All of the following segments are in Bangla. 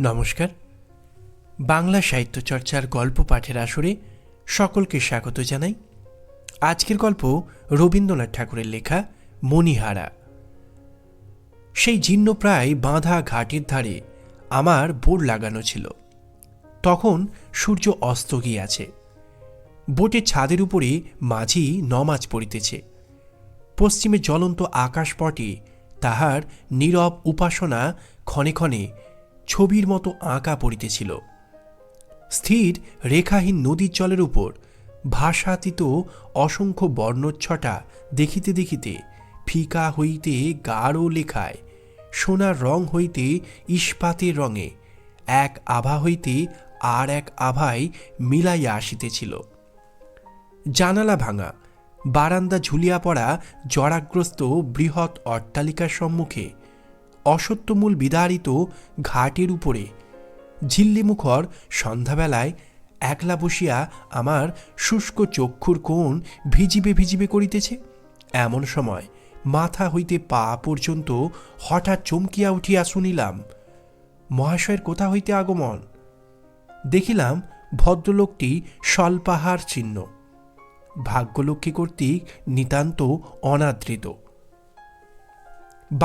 নমস্কার। বাংলা সাহিত্য চর্চার গল্প পাঠের আসরে সকলকে স্বাগত জানাই। আজকের গল্প রবীন্দ্রনাথ ঠাকুরের লেখা মণিহারা। সেই জীর্ণপ্রায় বাঁধা ঘাটের ধারে আমার বোট লাগানো ছিল। তখন সূর্য অস্ত গিয়াছে। বোটের ছাদের উপরে মাঝি নমাজ পড়িতেছে। পশ্চিমে জ্বলন্ত আকাশপটে তাহার নীরব উপাসনা ক্ষণে ক্ষণে ছবির মতো আঁকা পড়িতেছিল। স্থির রেখাহীন নদীর জলের উপর ভাষাতীত অসংখ্য বর্ণচ্ছটা দেখিতে দেখিতে ফিকা হইতে গাঢ় লেখায়, সোনার রং হইতে ইস্পাতের রঙে, এক আভা হইতে আর এক আভায় মিলাইয়া আসিতেছিল। জানালা ভাঙা, বারান্দা ঝুলিয়া পড়া জরাগ্রস্ত বৃহৎ অট্টালিকার সম্মুখে, অসত্যমূল বিদারিত ঘাটের উপরে ঝিল্লিমুখর সন্ধ্যাবেলায় একলা বসিয়া আমার শুষ্ক চক্ষুর কোণ ভিজিবে ভিজিবে করিতেছে। এমন সময় মাথা হইতে পা পর্যন্ত হঠাৎ চমকিয়া উঠিয়া শুনিলাম মহাশয়ের কোথা হইতে আগমন। দেখিলাম ভদ্রলোকটি স্বল্পাহার চিহ্ন, ভাগ্যলক্ষ্মী কর্তৃক নিতান্ত অনাদৃত।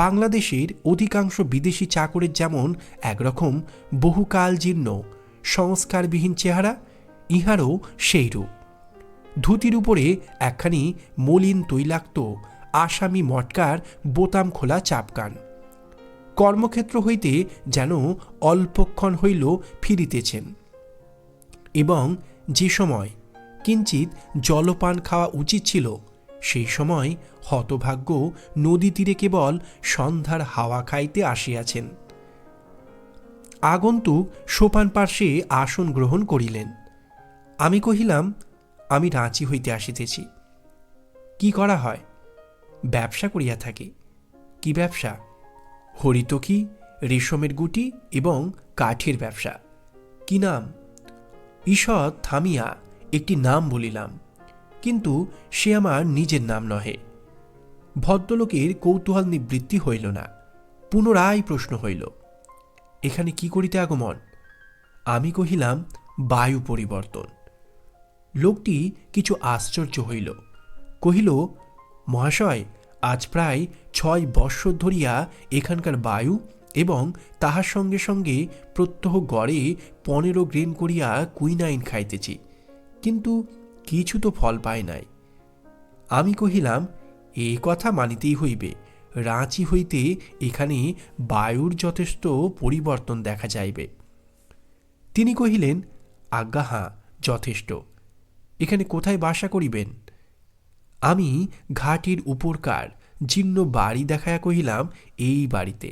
বাংলাদেশের অধিকাংশ বিদেশি চাকরের যেমন একরকম বহুকাল জীর্ণ সংস্কারবিহীন চেহারা, ইহারও সেইরূপ। ধুতির উপরে একখানি মলিন তৈলাক্ত আসামি মটকার বোতাম খোলা চাপকান। কর্মক্ষেত্র হইতে যেন অল্পক্ষণ হইল ফিরিতেছেন, এবং যে সময় কিঞ্চিত জলপান খাওয়া উচিত ছিল সেই সময় হতভাগ্য নদী তীরে কেবল সন্ধ্যার হাওয়া খাইতে আসিয়াছেন। আগন্তুক সোপান পার্শ্বে আসন গ্রহণ করিলেন। আমি কহিলাম, আমি রাঁচি হইতে আসিতেছি। কি করা হয়? ব্যবসা করিয়া থাকি। কি ব্যবসা? হরিতকি, রেশমের গুটি এবং কাঠের ব্যবসা। কি নাম? ঈষৎ থামিয়া একটি নাম বলিলাম, কিন্তু সে আমার নিজের নাম নহে। ভদ্রলোকের কৌতূহল নিবৃত্তি হইল না। পুনরায় প্রশ্ন হইল, এখানে কি করিতে আগমন? আমি কহিলাম, বায়ু পরিবর্তন। লোকটি কিছু আশ্চর্য হইল। কহিল, মহাশয়, আজ প্রায় 6 বৎসর ধরিয়া এখানকার বায়ু এবং তাহার সঙ্গে সঙ্গে প্রত্যহ গড়ে 15 গ্রেন করিয়া কুইনাইন খাইতেছি, কিন্তু কিছু তো ফল পায় নাই। আমি কহিলাম, এ কথা মানিতেই হইবে। রাঁচি হইতে এখানে বায়ুর যথেষ্ট পরিবর্তন দেখা যাইবে। তিনি কহিলেন, আজ্ঞা হাঁ, যথেষ্ট। এখানে কোথায় বাসা করিবেন? আমি ঘাটের উপরকার জীর্ণ বাড়ি দেখাইয়া কহিলাম, এই বাড়িতে।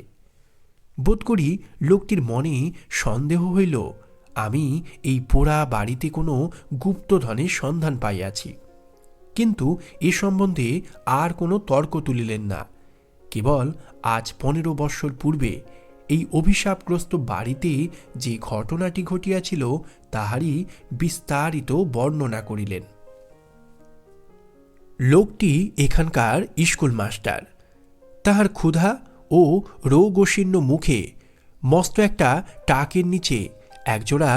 বোধ করি লোকটির মনে সন্দেহ হইল আমি এই পোড়া বাড়িতে কোনো গুপ্তধনের সন্ধান পাইয়াছি, কিন্তু এ সম্বন্ধে আর কোনো তর্ক তুলিলেন না। কেবল আজ 15 বৎসর পূর্বে এই অভিশাপগ্রস্ত বাড়িতে যে ঘটনাটি ঘটিয়াছিল তাহারই বিস্তারিত বর্ণনা করিলেন। লোকটি এখানকার স্কুল মাস্টার। তাহার ক্ষুধা ও রোগশীর্ণ মুখে মস্ত একটা টাকের নিচে একজোড়া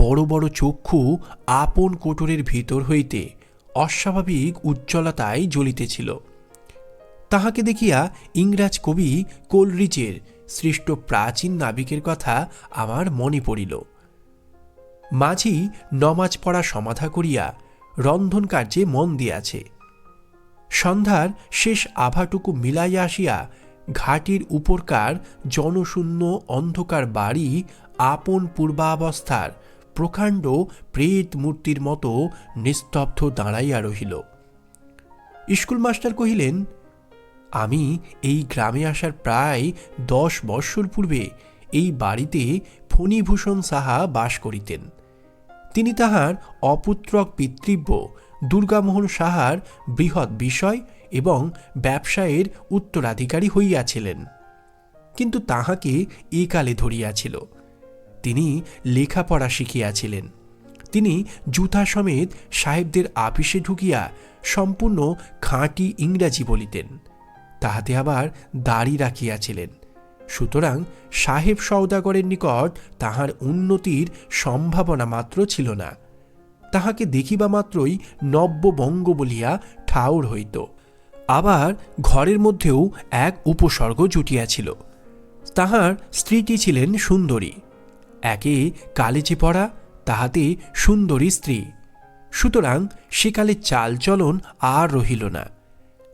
বড় বড় চক্ষু আপন কোটরের ভিতর হইতে অস্বাভাবিক উজ্জ্বলতায় জ্বলিতেছিল। তাহাকে দেখিয়া ইংরাজ কবি কোলরিজের সৃষ্ট প্রাচীন নাবিকের কথা আমার মনে পড়িল। মাঝি নমাজ পড়া সমাধা করিয়া রন্ধন কার্যে মন দিয়াছে। সন্ধ্যার শেষ আভাটুকু মিলাইয়া আসিয়া ঘাটের উপরকার জনশূন্য অন্ধকার বাড়ি আপন পূর্বাবস্থার প্রকাণ্ড প্রেত মূর্তির মতো নিস্তব্ধ দাঁড়াইয়া রহিল। স্কুল মাস্টার কহিলেন, আমি এই গ্রামে আসার প্রায় 10 বৎসর পূর্বে এই বাড়িতে ফণীভূষণ সাহা বাস করিতেন। তিনি তাহার অপুত্রক পিতৃব্য দুর্গামোহন সাহার বৃহৎ বিষয় এবং ব্যবসায়ের উত্তরাধিকারী হইয়াছিলেন, কিন্তু তাহাকে একালে ধরিয়াছিল। তিনি লেখাপড়া শিখিয়াছিলেন। তিনি জুতা সমেত সাহেবদের আপিসে ঢুকিয়া সম্পূর্ণ খাঁটি ইংরাজি বলিতেন। তাহাতে আবার দাড়ি রাখিয়াছিলেন। সুতরাং সাহেব সওদাগরের নিকট তাহার উন্নতির সম্ভাবনা মাত্র ছিল না। তাহাকে দেখিবা মাত্রই নব্যবঙ্গ বলিয়া ঠাউর হইত। আবার ঘরের মধ্যেও এক উপসর্গ জুটিয়াছিল। তাহার স্ত্রীটি ছিলেন সুন্দরী, একে কালেজে পড়া, তাহাতে সুন্দরী স্ত্রী। সুতরাং সেকালে চালচলন আর রহিল না।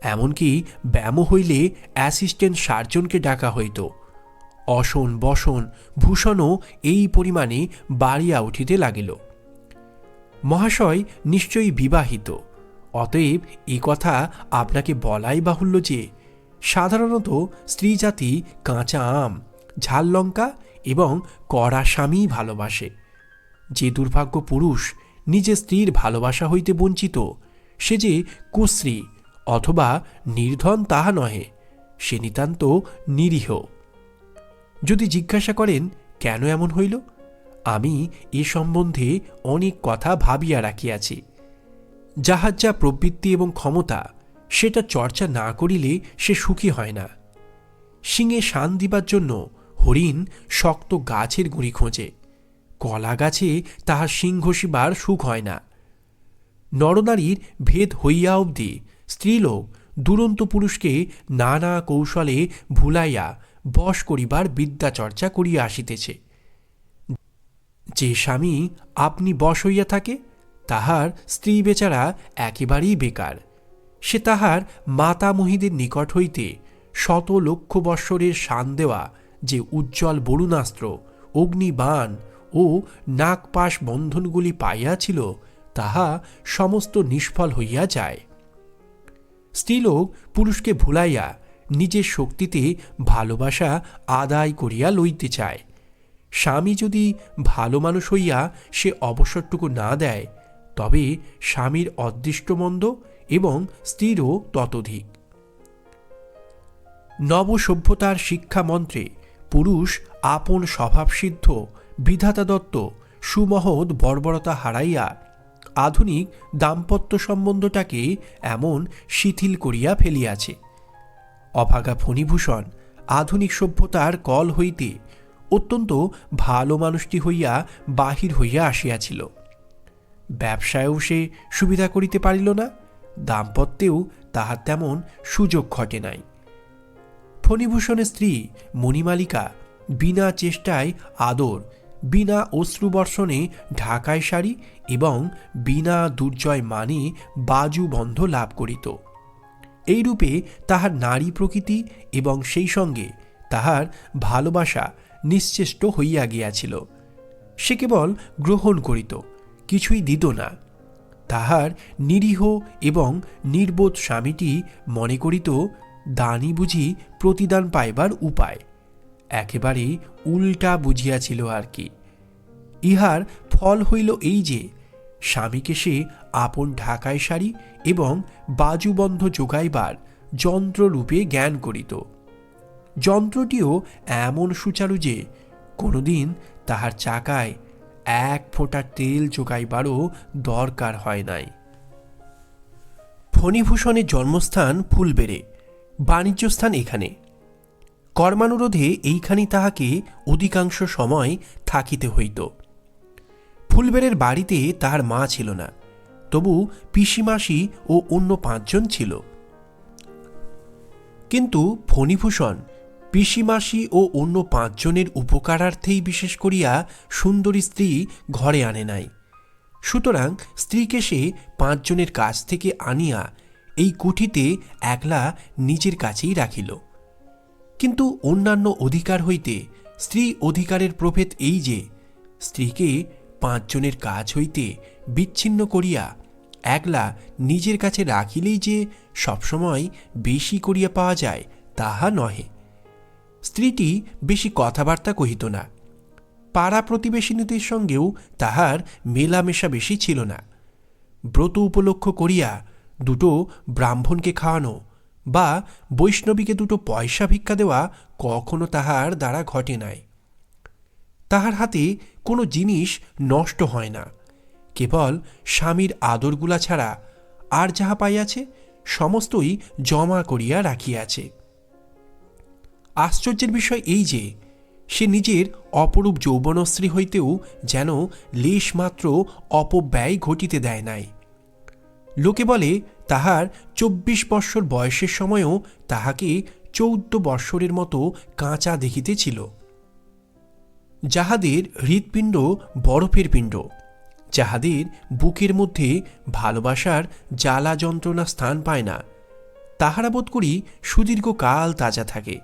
এমনকি ব্যামো হইলে অ্যাসিস্ট্যান্ট সার্জনকে ডাকা হইত। অসন বসন ভূষণও এই পরিমাণে বাড়িয়া উঠিতে লাগিল। মহাশয় নিশ্চয়ই বিবাহিত, অতএব এ কথা আপনাকে বলাই বাহুল্য যে সাধারণত স্ত্রী জাতি কাঁচা আম, ঝাল লঙ্কা এবং কড়া স্বামী ভালোবাসে। যে দুর্ভাগ্য পুরুষ নিজের স্ত্রীর ভালোবাসা হইতে বঞ্চিত, সে যে কুশ্রী অথবা নির্ধন তাহা নহে, সে নিতান্ত নিরীহ। যদি জিজ্ঞাসা করেন কেন এমন হইল, আমি এ সম্বন্ধে অনেক কথা ভাবিয়া রাখিয়াছি। যাহার যা প্রবৃত্তি এবং ক্ষমতা, সেটা চর্চা না করিলে সে সুখী হয় না। শিঙে শান দিবার জন্য হরিণ শক্ত গাছের গুঁড়ি খোঁজে, কলা গাছে তাহার শিং ঘষিবার সুখ হয় না। নরনারীর ভেদ হইয়া অবধি স্ত্রীলোক দুরন্ত পুরুষকে নানা কৌশলে ভুলাইয়া বশ করিবার বিদ্যা চর্চা করিয়া আসিতেছে। যে স্বামী আপনি বশ হইয়া থাকে, তাহার স্ত্রী বেচারা একেবারেই বেকার। সে তাহার মাতামহীদের নিকট হইতে শত লক্ষ বৎসরের শান দেওয়া যে উজ্জ্বল বরুণাস্ত্র, অগ্নিবাণ ও নাগপাশ বন্ধনগুলি পাইয়াছিল, তাহা সমস্ত নিষ্ফল হইয়া যায়। স্ত্রীলোক পুরুষকে ভুলাইয়া নিজের শক্তিতে ভালোবাসা আদায় করিয়া লইতে চায়। স্বামী যদি ভালো মানুষ হইয়া সে অবসরটুকু না দেয়, তবে স্বামীর অদৃষ্টমন্দ এবং স্ত্রীরও ততোধিক। নবসভ্যতার শিক্ষামন্ত্রে পুরুষ আপন স্বভাবসিদ্ধ বিধাতাদত্ত সুমহৎ বর্বরতা হারাইয়া আধুনিক দাম্পত্য সম্বন্ধটাকে এমন শিথিল করিয়া ফেলিয়াছে। অভাগা ফণিভূষণ আধুনিক সভ্যতার কল হইতে অত্যন্ত ভালো মানুষটি হইয়া বাহির হইয়া আসিয়াছিল। ব্যবসায়ও সে সুবিধা করিতে পারিল না, দাম্পত্যেও তাহার তেমন সুযোগ ঘটে নাই। ফণিভূষণের স্ত্রী মণিমালিকা বিনা চেষ্টায় আদর, বিনা অশ্রুবর্ষণে ঢাকায় শাড়ি এবং বিনা দুর্জয় মানে বাজুবন্ধ লাভ করিত। এইরূপে তাহার নারী প্রকৃতি এবং সেই সঙ্গে তাহার ভালোবাসা নিশ্চেষ্ট হইয়া গিয়াছিল। সে কেবল গ্রহণ করিত, কিছুই দিত না। তাহার নিরীহ এবং নির্বোধ স্বামীটি মনে করিত দানই বুঝি প্রতিদান পাইবার উপায়। একেবারে উল্টা বুঝিয়াছিল আর কি। ইহার ফল হইল এই যে স্বামীকে সে আপন ঢাকায় শাড়ি এবং বাজুবন্ধ যোগাইবার যন্ত্ররূপে জ্ঞান করিত। যন্ত্রটিও এমন সুচারু যে কোনোদিন তাহার চাকায় এক ফোঁটা তেল যোগাইবারও দরকার হয় নাই। ফণিভূষণের জন্মস্থান ফুলবেড়ে, বাণিজ্যস্থান এখানে। কর্মানুরোধে এইখানেই তাহাকে অধিকাংশ সময় থাকিতে হইত। ফুলবেড়ের বাড়িতে তাহার মা ছিল না, তবু পিসিমাসি ও অন্য 5 জন ছিল। কিন্তু ফণিভূষণ পিসিমাসি ও অন্য 5 জনের উপকারার্থেই বিশেষ করিয়া সুন্দরী স্ত্রী ঘরে আনে নাই। সুতরাং স্ত্রীকে সে 5 জনের কাছ থেকে আনিয়া এই কুঠিতে একলা নিজের কাছেই রাখিল। কিন্তু অন্যান্য অধিকার হইতে স্ত্রী অধিকারের প্রভেদ এই যে স্ত্রীকে 5 জনের কাজ হইতে বিচ্ছিন্ন করিয়া একলা নিজের কাছে রাখিলেই যে সবসময় বেশি করিয়া পাওয়া যায় তাহা নহে। স্ত্রীটি বেশি কথাবার্তা কহিত না, পাড়া প্রতিবেশিনীদের সঙ্গেও তাহার মেলামেশা বেশি ছিল না। ব্রত উপলক্ষ করিয়া 2 ব্রাহ্মণকে খাওয়ানো বা বৈষ্ণবীকে 2 পয়সা ভিক্ষা দেওয়া কখনো তাহার দ্বারা ঘটে নাই। তাহার হাতে কোনো জিনিস নষ্ট হয় না, কেবল স্বামীর আদরগুলা ছাড়া আর যাহা পাইয়াছে সমস্তই জমা করিয়া রাখিয়াছে। আশ্চর্যের বিষয় এই যে সে নিজের অপরূপ যৌবনশ্রী হইতেও যেন লেশমাত্র অপব্যয় ঘটিতে দেয় নাই। লোকে বলে তাহার 24 বৎসর বয়সের সময়ও তাহাকে 14 বৎসরের মতো কাঁচা দেখিতেছিল। যাহাদের হৃৎপিণ্ড বরফের পিণ্ড, যাহাদের বুকের মধ্যে ভালোবাসার জ্বালা যন্ত্রণা স্থান পায় না, তাহারা বোধ করি সুদীর্ঘকাল তাজা থাকে।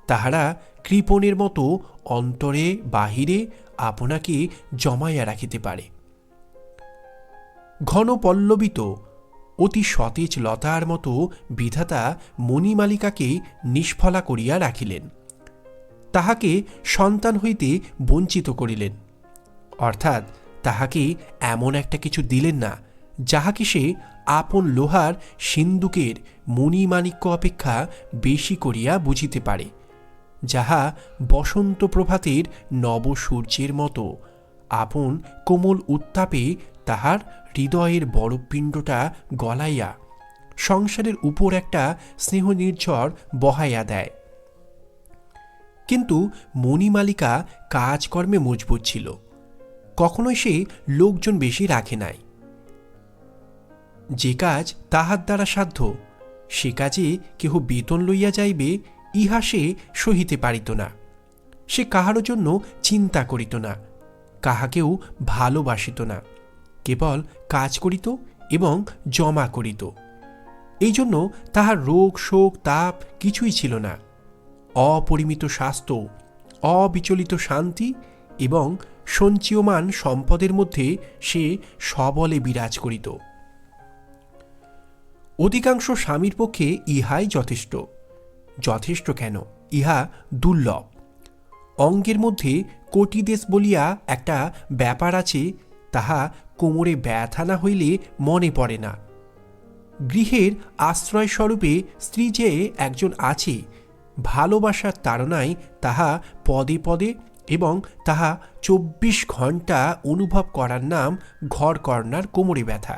তাহারা কৃপণের মতো অন্তরে বাহিরে আপনাকে জমাইয়া রাখিতে পারে। ঘন পল্লবিত অতি সতেজ লতার মতো বিধাতা মণিমালিকাকে নিষ্ফলা করিয়া রাখিলেন, তাহাকে সন্তান হইতে বঞ্চিত করিলেন, অর্থাৎ তাহাকে এমন একটা কিছু দিলেন না যাহাকে সে আপন লোহার সিন্দুকের মণিমাণিক্য অপেক্ষা বেশি করিয়া বুঝিতে পারে, যাহা বসন্ত প্রভাতের নবসূর্যের মতো আপন কোমল উত্তাপে তাহার হৃদয়ের বরফপিণ্ডটা গলাইয়া সংসারের উপর একটা স্নেহ নির্ঝর বহাইয়া দেয়। কিন্তু মণিমালিকা কাজকর্মে মজবুত ছিল, কখনোই সে লোকজন বেশি রাখে নাই। যে কাজ তাহার দ্বারা সাধ্য সে কাজে কেহ বেতন লইয়া যাইবে ইহা সে সহিতে পারিত না। সে কাহারও জন্য চিন্তা করিত না, কাহাকেও ভালোবাসিত না, কেবল কাজ করিত এবং জমা করিত। এই জন্য তাহার রোগ শোক তাপ কিছুই ছিল না। অপরিমিত স্বাস্থ্য, অবিচলিত শান্তি এবং সঞ্চীয়মান সম্পদের মধ্যে সে সবলে বিরাজ করিত। অধিকাংশ স্বামীর পক্ষে ইহাই যথেষ্ট। যথেষ্ট কেন, ইহা দুর্লভ। অঙ্গের মধ্যে কোটিদেশ বলিয়া একটা ব্যাপার আছে, তাহা কোমরে ব্যথা না হইলে মনে পড়ে না। গৃহের আশ্রয়স্বরূপে স্ত্রী যে একজন আছে, ভালোবাসার তাড়নায় তাহা পদে পদে এবং তাহা 24 ঘণ্টা অনুভব করার নাম ঘরকরনার কোমরে ব্যথা।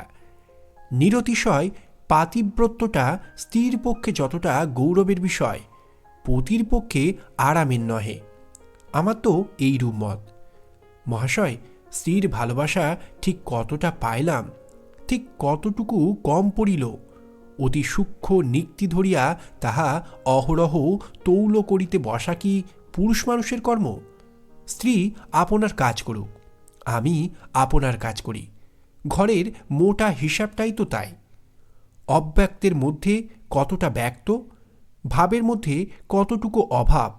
নিরতিশয় পাতিব্রত্যটা স্ত্রীর পক্ষে যতটা গৌরবের বিষয়, পতির পক্ষে আরামের নহে। আমার তো এইরূপ মত। মহাশয়, স্ত্রীর ভালোবাসা ঠিক কতটা পাইলাম, ঠিক কতটুকু কম পড়িল। অতি সূক্ষ্ম নিক্তি ধরিয়া তাহা অহরহ তৌল করিতে বসা কি পুরুষ মানুষের কর্ম? স্ত্রী আপনার কাজ করুক, আমি আপনার কাজ করি, ঘরের মোটা হিসাবটাই তো তাই। অব্যক্তের মধ্যে কতটা ব্যক্ত, ভাবের মধ্যে কতটুকু অভাব,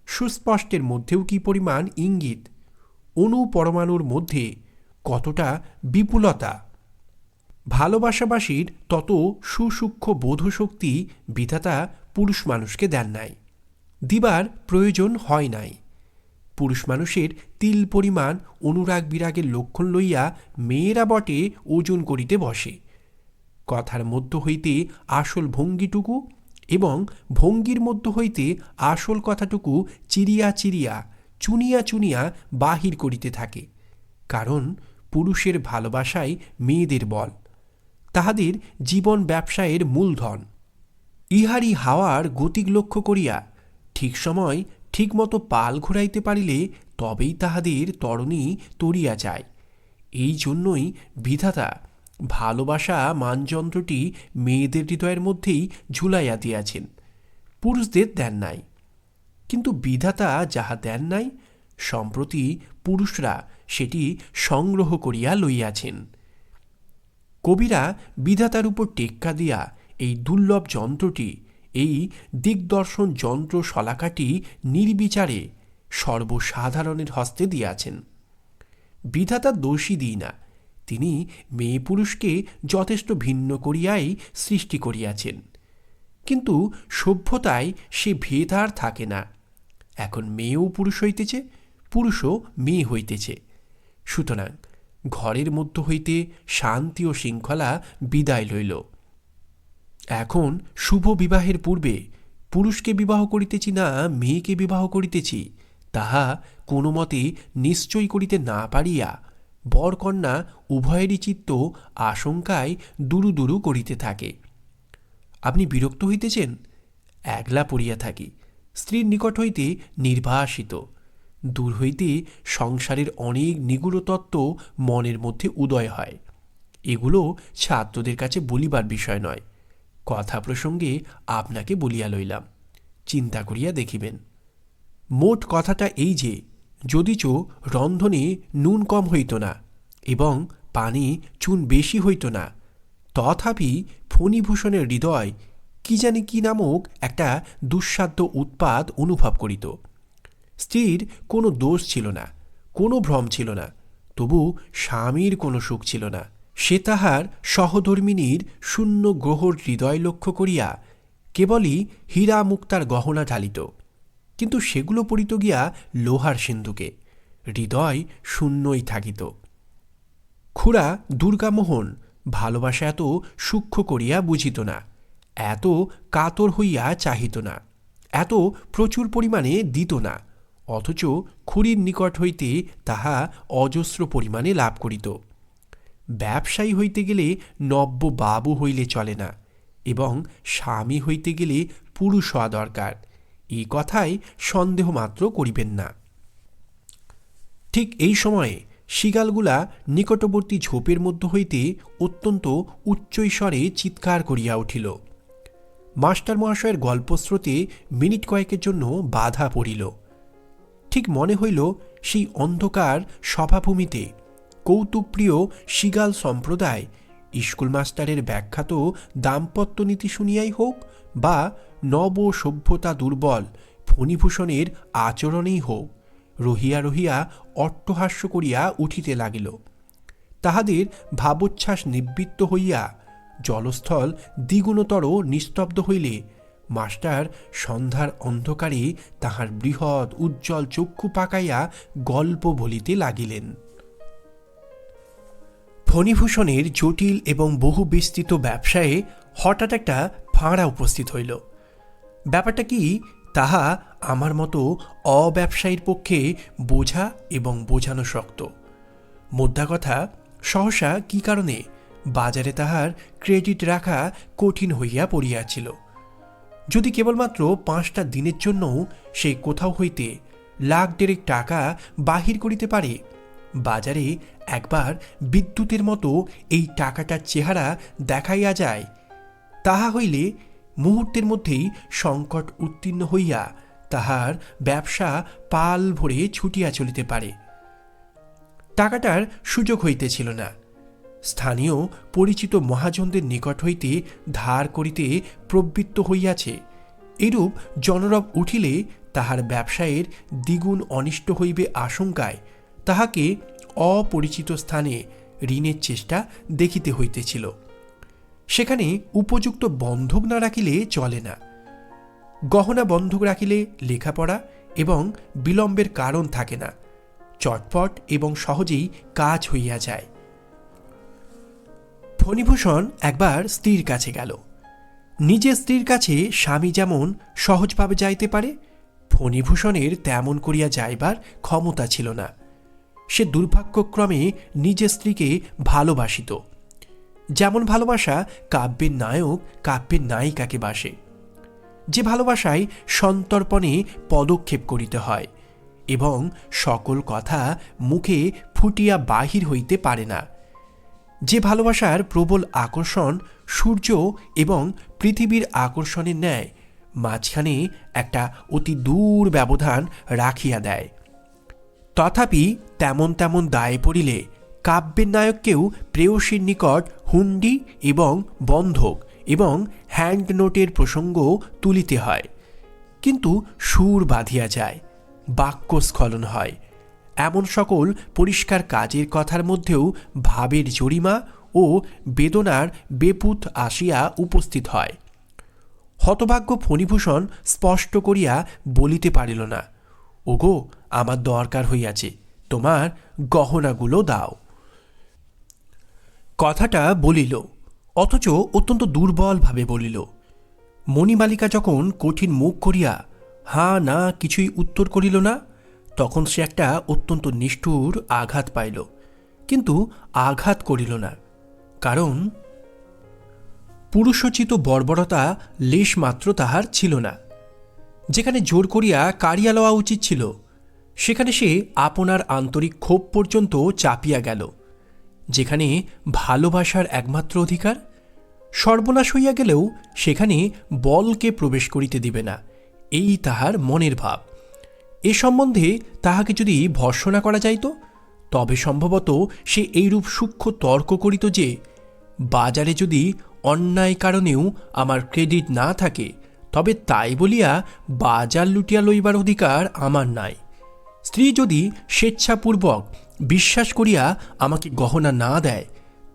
সুস্পষ্টের মধ্যেও কি পরিমাণ ইঙ্গিত, অণু পরমাণুর মধ্যে কতটা বিপুলতা। ভালোবাসাবাসীর তত সুসূক্ষ্ম বোধশক্তি বিধাতা পুরুষ মানুষকে দেন নাই, দিবার প্রয়োজন হয় নাই। পুরুষ মানুষের তিল পরিমাণ অনুরাগ বিরাগের লক্ষণ লইয়া মেয়েরা বটে ওজন করিতে বসে। কথার মধ্য হইতে আসল ভঙ্গিটুকু এবং ভঙ্গির মধ্য হইতে আসল কথাটুকু চিরিয়া চিরিয়া চুনিয়া চুনিয়া বাহির করিতে থাকে। কারণ পুরুষের ভালোবাসায় মেয়েদের বল, তাহাদের জীবন ব্যবসায়ের মূলধন। ইহারি হাওয়ার গতিক লক্ষ্য করিয়া ঠিক সময় ঠিকমতো পাল ঘুরাইতে পারিলে তবেই তাহাদের তরণী তরিয়া যায়। এই জন্যই বিধাতা ভালোবাসা মানযন্ত্রটি মেয়েদের হৃদয়ের মধ্যেই ঝুলাইয়া দিয়াছেন, পুরুষদের দেন নাই। কিন্তু বিধাতা যাহা দেন নাই, সম্প্রতি পুরুষরা সেটি সংগ্রহ করিয়া লইয়াছেন। কবিরা বিধাতার উপর টেক্কা দিয়া এই দুর্লভ যন্ত্রটি, এই দিগদর্শন যন্ত্র শলাকাটি নির্বিচারে সর্বসাধারণের হস্তে দিয়াছেন। বিধাতা দোষী দিই না, তিনি মেয়ে পুরুষকে যথেষ্ট ভিন্ন করিয়াই সৃষ্টি করিয়াছেন। কিন্তু সভ্যতায় সে ভেদ আর থাকে না। এখন মেয়েও পুরুষ হইতেছে, পুরুষও মেয়ে হইতেছে। সুতরাং ঘরের মধ্য হইতে শান্তি ও শৃঙ্খলা বিদায় লইল। এখন শুভ বিবাহের পূর্বে পুরুষকে বিবাহ করিতেছি না মেয়েকে বিবাহ করিতেছি, তাহা কোনো মতে নিশ্চয় করিতে না পারিয়া বরকন্যা উভয়েরই চিত্ত আশঙ্কায় দুরু দুরু করিতে থাকে। আপনি বিরক্ত হইতেছেন? একলা পড়িয়া থাকি, স্ত্রীর নিকট হইতে নির্বাসিত, দূর হইতে সংসারের অনেক নিগূঢ় তত্ত্ব মনের মধ্যে উদয় হয়। এগুলো ছাত্রদের কাছে বলিবার বিষয় নয়, কথা প্রসঙ্গে আপনাকে বলিয়া লইলাম, চিন্তা করিয়া দেখিবেন। মোট কথাটা এই যে, যদিচ রন্ধনে নুন কম হইত না এবং পানে চুন বেশি হইত না, তথাপি ফণিভূষণের হৃদয় কি জানি কি নামক একটা দুঃসাধ্য উৎপাত অনুভব করিত। স্ত্রীর কোনো দোষ ছিল না, কোনো ভ্রম ছিল না, তবু স্বামীর কোনো সুখ ছিল না। সে তাহার সহধর্মিণীর শূন্য গ্রহর হৃদয় লক্ষ্য করিয়া কেবলই হীরা মুক্তার গহনা ঢালিত, কিন্তু সেগুলো পড়িত গিয়া লোহার সিন্ধুকে, হৃদয় শূন্যই থাকিত। খুড়া দুর্গামোহন ভালোবাসা এত সূক্ষ্ম করিয়া বুঝিত না, এত কাতর হইয়া চাহিত না, এত প্রচুর পরিমাণে দিত না, অথচ খুড়ির নিকট হইতে তাহা অজস্র পরিমাণে লাভ করিত। ব্যবসায়ী হইতে গেলে নব্য বাবু হইলে চলে না, এবং স্বামী হইতে গেলে পুরুষ হওয়া দরকার, এই কথায় সন্দেহ মাত্র করিবেন না। ঠিক এই সময়ে শিগালগুলা নিকটবর্তী ঝোপের মধ্য হইতে অত্যন্ত উচ্চৈস্বরে চিৎকার করিয়া উঠিল। মাস্টার মহাশয়ের গল্পস্রোতে মিনিট কয়েকের জন্য বাধা পড়িল। ঠিক মনে হইল সেই অন্ধকার সভাভূমিতে কৌতুকপ্রিয় শিগাল সম্প্রদায় স্কুল মাস্টারের ব্যাখ্যাত দাম্পত্য নীতি শুনিয়াই হোক, বা নব সভ্যতা দুর্বল ফণিভূষণের আচরণেই হোক, রহিয়া রহিয়া অট্টহাস্য করিয়া উঠিতে লাগিল। তাহাদের ভাবোচ্ছ্বাস নিবৃত্ত হইয়া জলস্থল দ্বিগুণতর নিস্তব্ধ হইলে মাস্টার সন্ধ্যার অন্ধকারে তাহার বৃহৎ উজ্জ্বল চক্ষু পাকাইয়া গল্প বলিতে লাগিলেন। ফণিভূষণের জটিল এবং বহু বিস্তৃত ব্যবসায়ে হঠাৎ একটা ফাঁড়া উপস্থিত হইল। ব্যাপারটা কি তাহা আমার মতো অব্যবসায়ীর পক্ষে বোঝা এবং বোঝানো শক্ত। মোদ্দা কথা, সহসা কি কারণে বাজারে তাহার ক্রেডিট রাখা কঠিন হইয়া পড়িয়াছিল। যদি কেবলমাত্র 5টা দিনের জন্য সে কোথাও হইতে লাখ ডেরেক টাকা বাহির করিতে পারে, বাজারে একবার বিদ্যুতের মতো এই টাকাটার চেহারা দেখাইয়া যায়, তাহা হইলে মুহূর্তের মধ্যেই সংকট উত্তীর্ণ হইয়া তাহার ব্যবসা পাল ভরে ছুটিয়া চলিতে পারে। টাকাটার সুযোগ হইতেছিল না, স্থানীয় পরিচিত মহাজনদের নিকট হইতে ধার করিতে প্রবৃত্ত হইয়াছে। এরূপ জনরব উঠিলে তাহার ব্যবসায়ের দ্বিগুণ অনিষ্ট হইবে আশঙ্কায় তাহাকে অপরিচিত স্থানে ঋণের চেষ্টা দেখিতে হইতেছিল। সেখানে উপযুক্ত বন্ধক না রাখিলে চলে না। গহনা বন্ধক রাখিলে লেখাপড়া এবং বিলম্বের কারণ থাকে না, চটপট এবং সহজেই কাজ হইয়া যায়। ফণিভূষণ একবার স্ত্রীর কাছে গেল। নিজের স্ত্রীর কাছে স্বামী যেমন সহজভাবে যাইতে পারে, ফণিভূষণের তেমন করিয়া যাইবার ক্ষমতা ছিল না। সে দুর্ভাগ্যক্রমে নিজের স্ত্রীকে ভালোবাসিত, যেমন ভালোবাসা কাব্যের নায়ক কাব্যের নায়িকাকে বাসে, যে ভালোবাসায় সন্তর্পণে পদক্ষেপ করিতে হয় এবং সকল কথা মুখে ফুটিয়া বাহির হইতে পারে না, যে ভালোবাসার প্রবল আকর্ষণ সূর্য এবং পৃথিবীর আকর্ষণের ন্যায় মাঝখানে একটা অতি দূর ব্যবধান রাখিয়া দেয়। তথাপি তেমন তেমন দায়ে পড়িলে কাব্যের নায়ককেও প্রেয়সীর নিকট হুন্ডি এবং বন্ধক এবং হ্যান্ড নোটের প্রসঙ্গ তুলিতে হয়, কিন্তু সুর বাঁধিয়া যায়, বাক্যস্খলন হয়। এমন সকল পরিষ্কার কাজের কথার মধ্যেও ভাবের জরিমা ও বেদনার বেপুত আসিয়া উপস্থিত হয়। হতভাগ্য ফণিভূষণ স্পষ্ট করিয়া বলিতে পারিল না, ওগো আমার দরকার হইয়াছে, তোমার গহনাগুলো দাও। কথাটা বলিল, অথচ অত্যন্ত দুর্বলভাবে বলিল। মণিমালিকা যখন কঠিন মুখ করিয়া হাঁ না কিছুই উত্তর করিল না, তখন সে একটা অত্যন্ত নিষ্ঠুর আঘাত পাইল, কিন্তু আঘাত করিল না, কারণ পুরুষোচিত বর্বরতা লেশমাত্র তাহার ছিল না। যেখানে জোর করিয়া কাড়িয়া লওয়া উচিত ছিল, সেখানে সে আপনার আন্তরিক ক্ষোভ পর্যন্ত চাপিয়া গেল। যেখানে ভালোবাসার একমাত্র অধিকার, সর্বনাশ হইয়া গেলেও সেখানে বলকে প্রবেশ করিতে দিবে না, এই তাহার মনের ভাব। এ সম্বন্ধে তাহাকে যদি ভর্ৎসনা করা যাইত, তবে সম্ভবত সে এইরূপ সূক্ষ্ম তর্ক করিত যে, বাজারে যদি অন্যায় কারণেও আমার ক্রেডিট না থাকে, তবে তাই বলিয়া বাজার লুটিয়া লইবার অধিকার আমার নাই। স্ত্রী যদি স্বেচ্ছাপূর্বক বিশ্বাস করিয়া আমাকে গহনা না দেয়,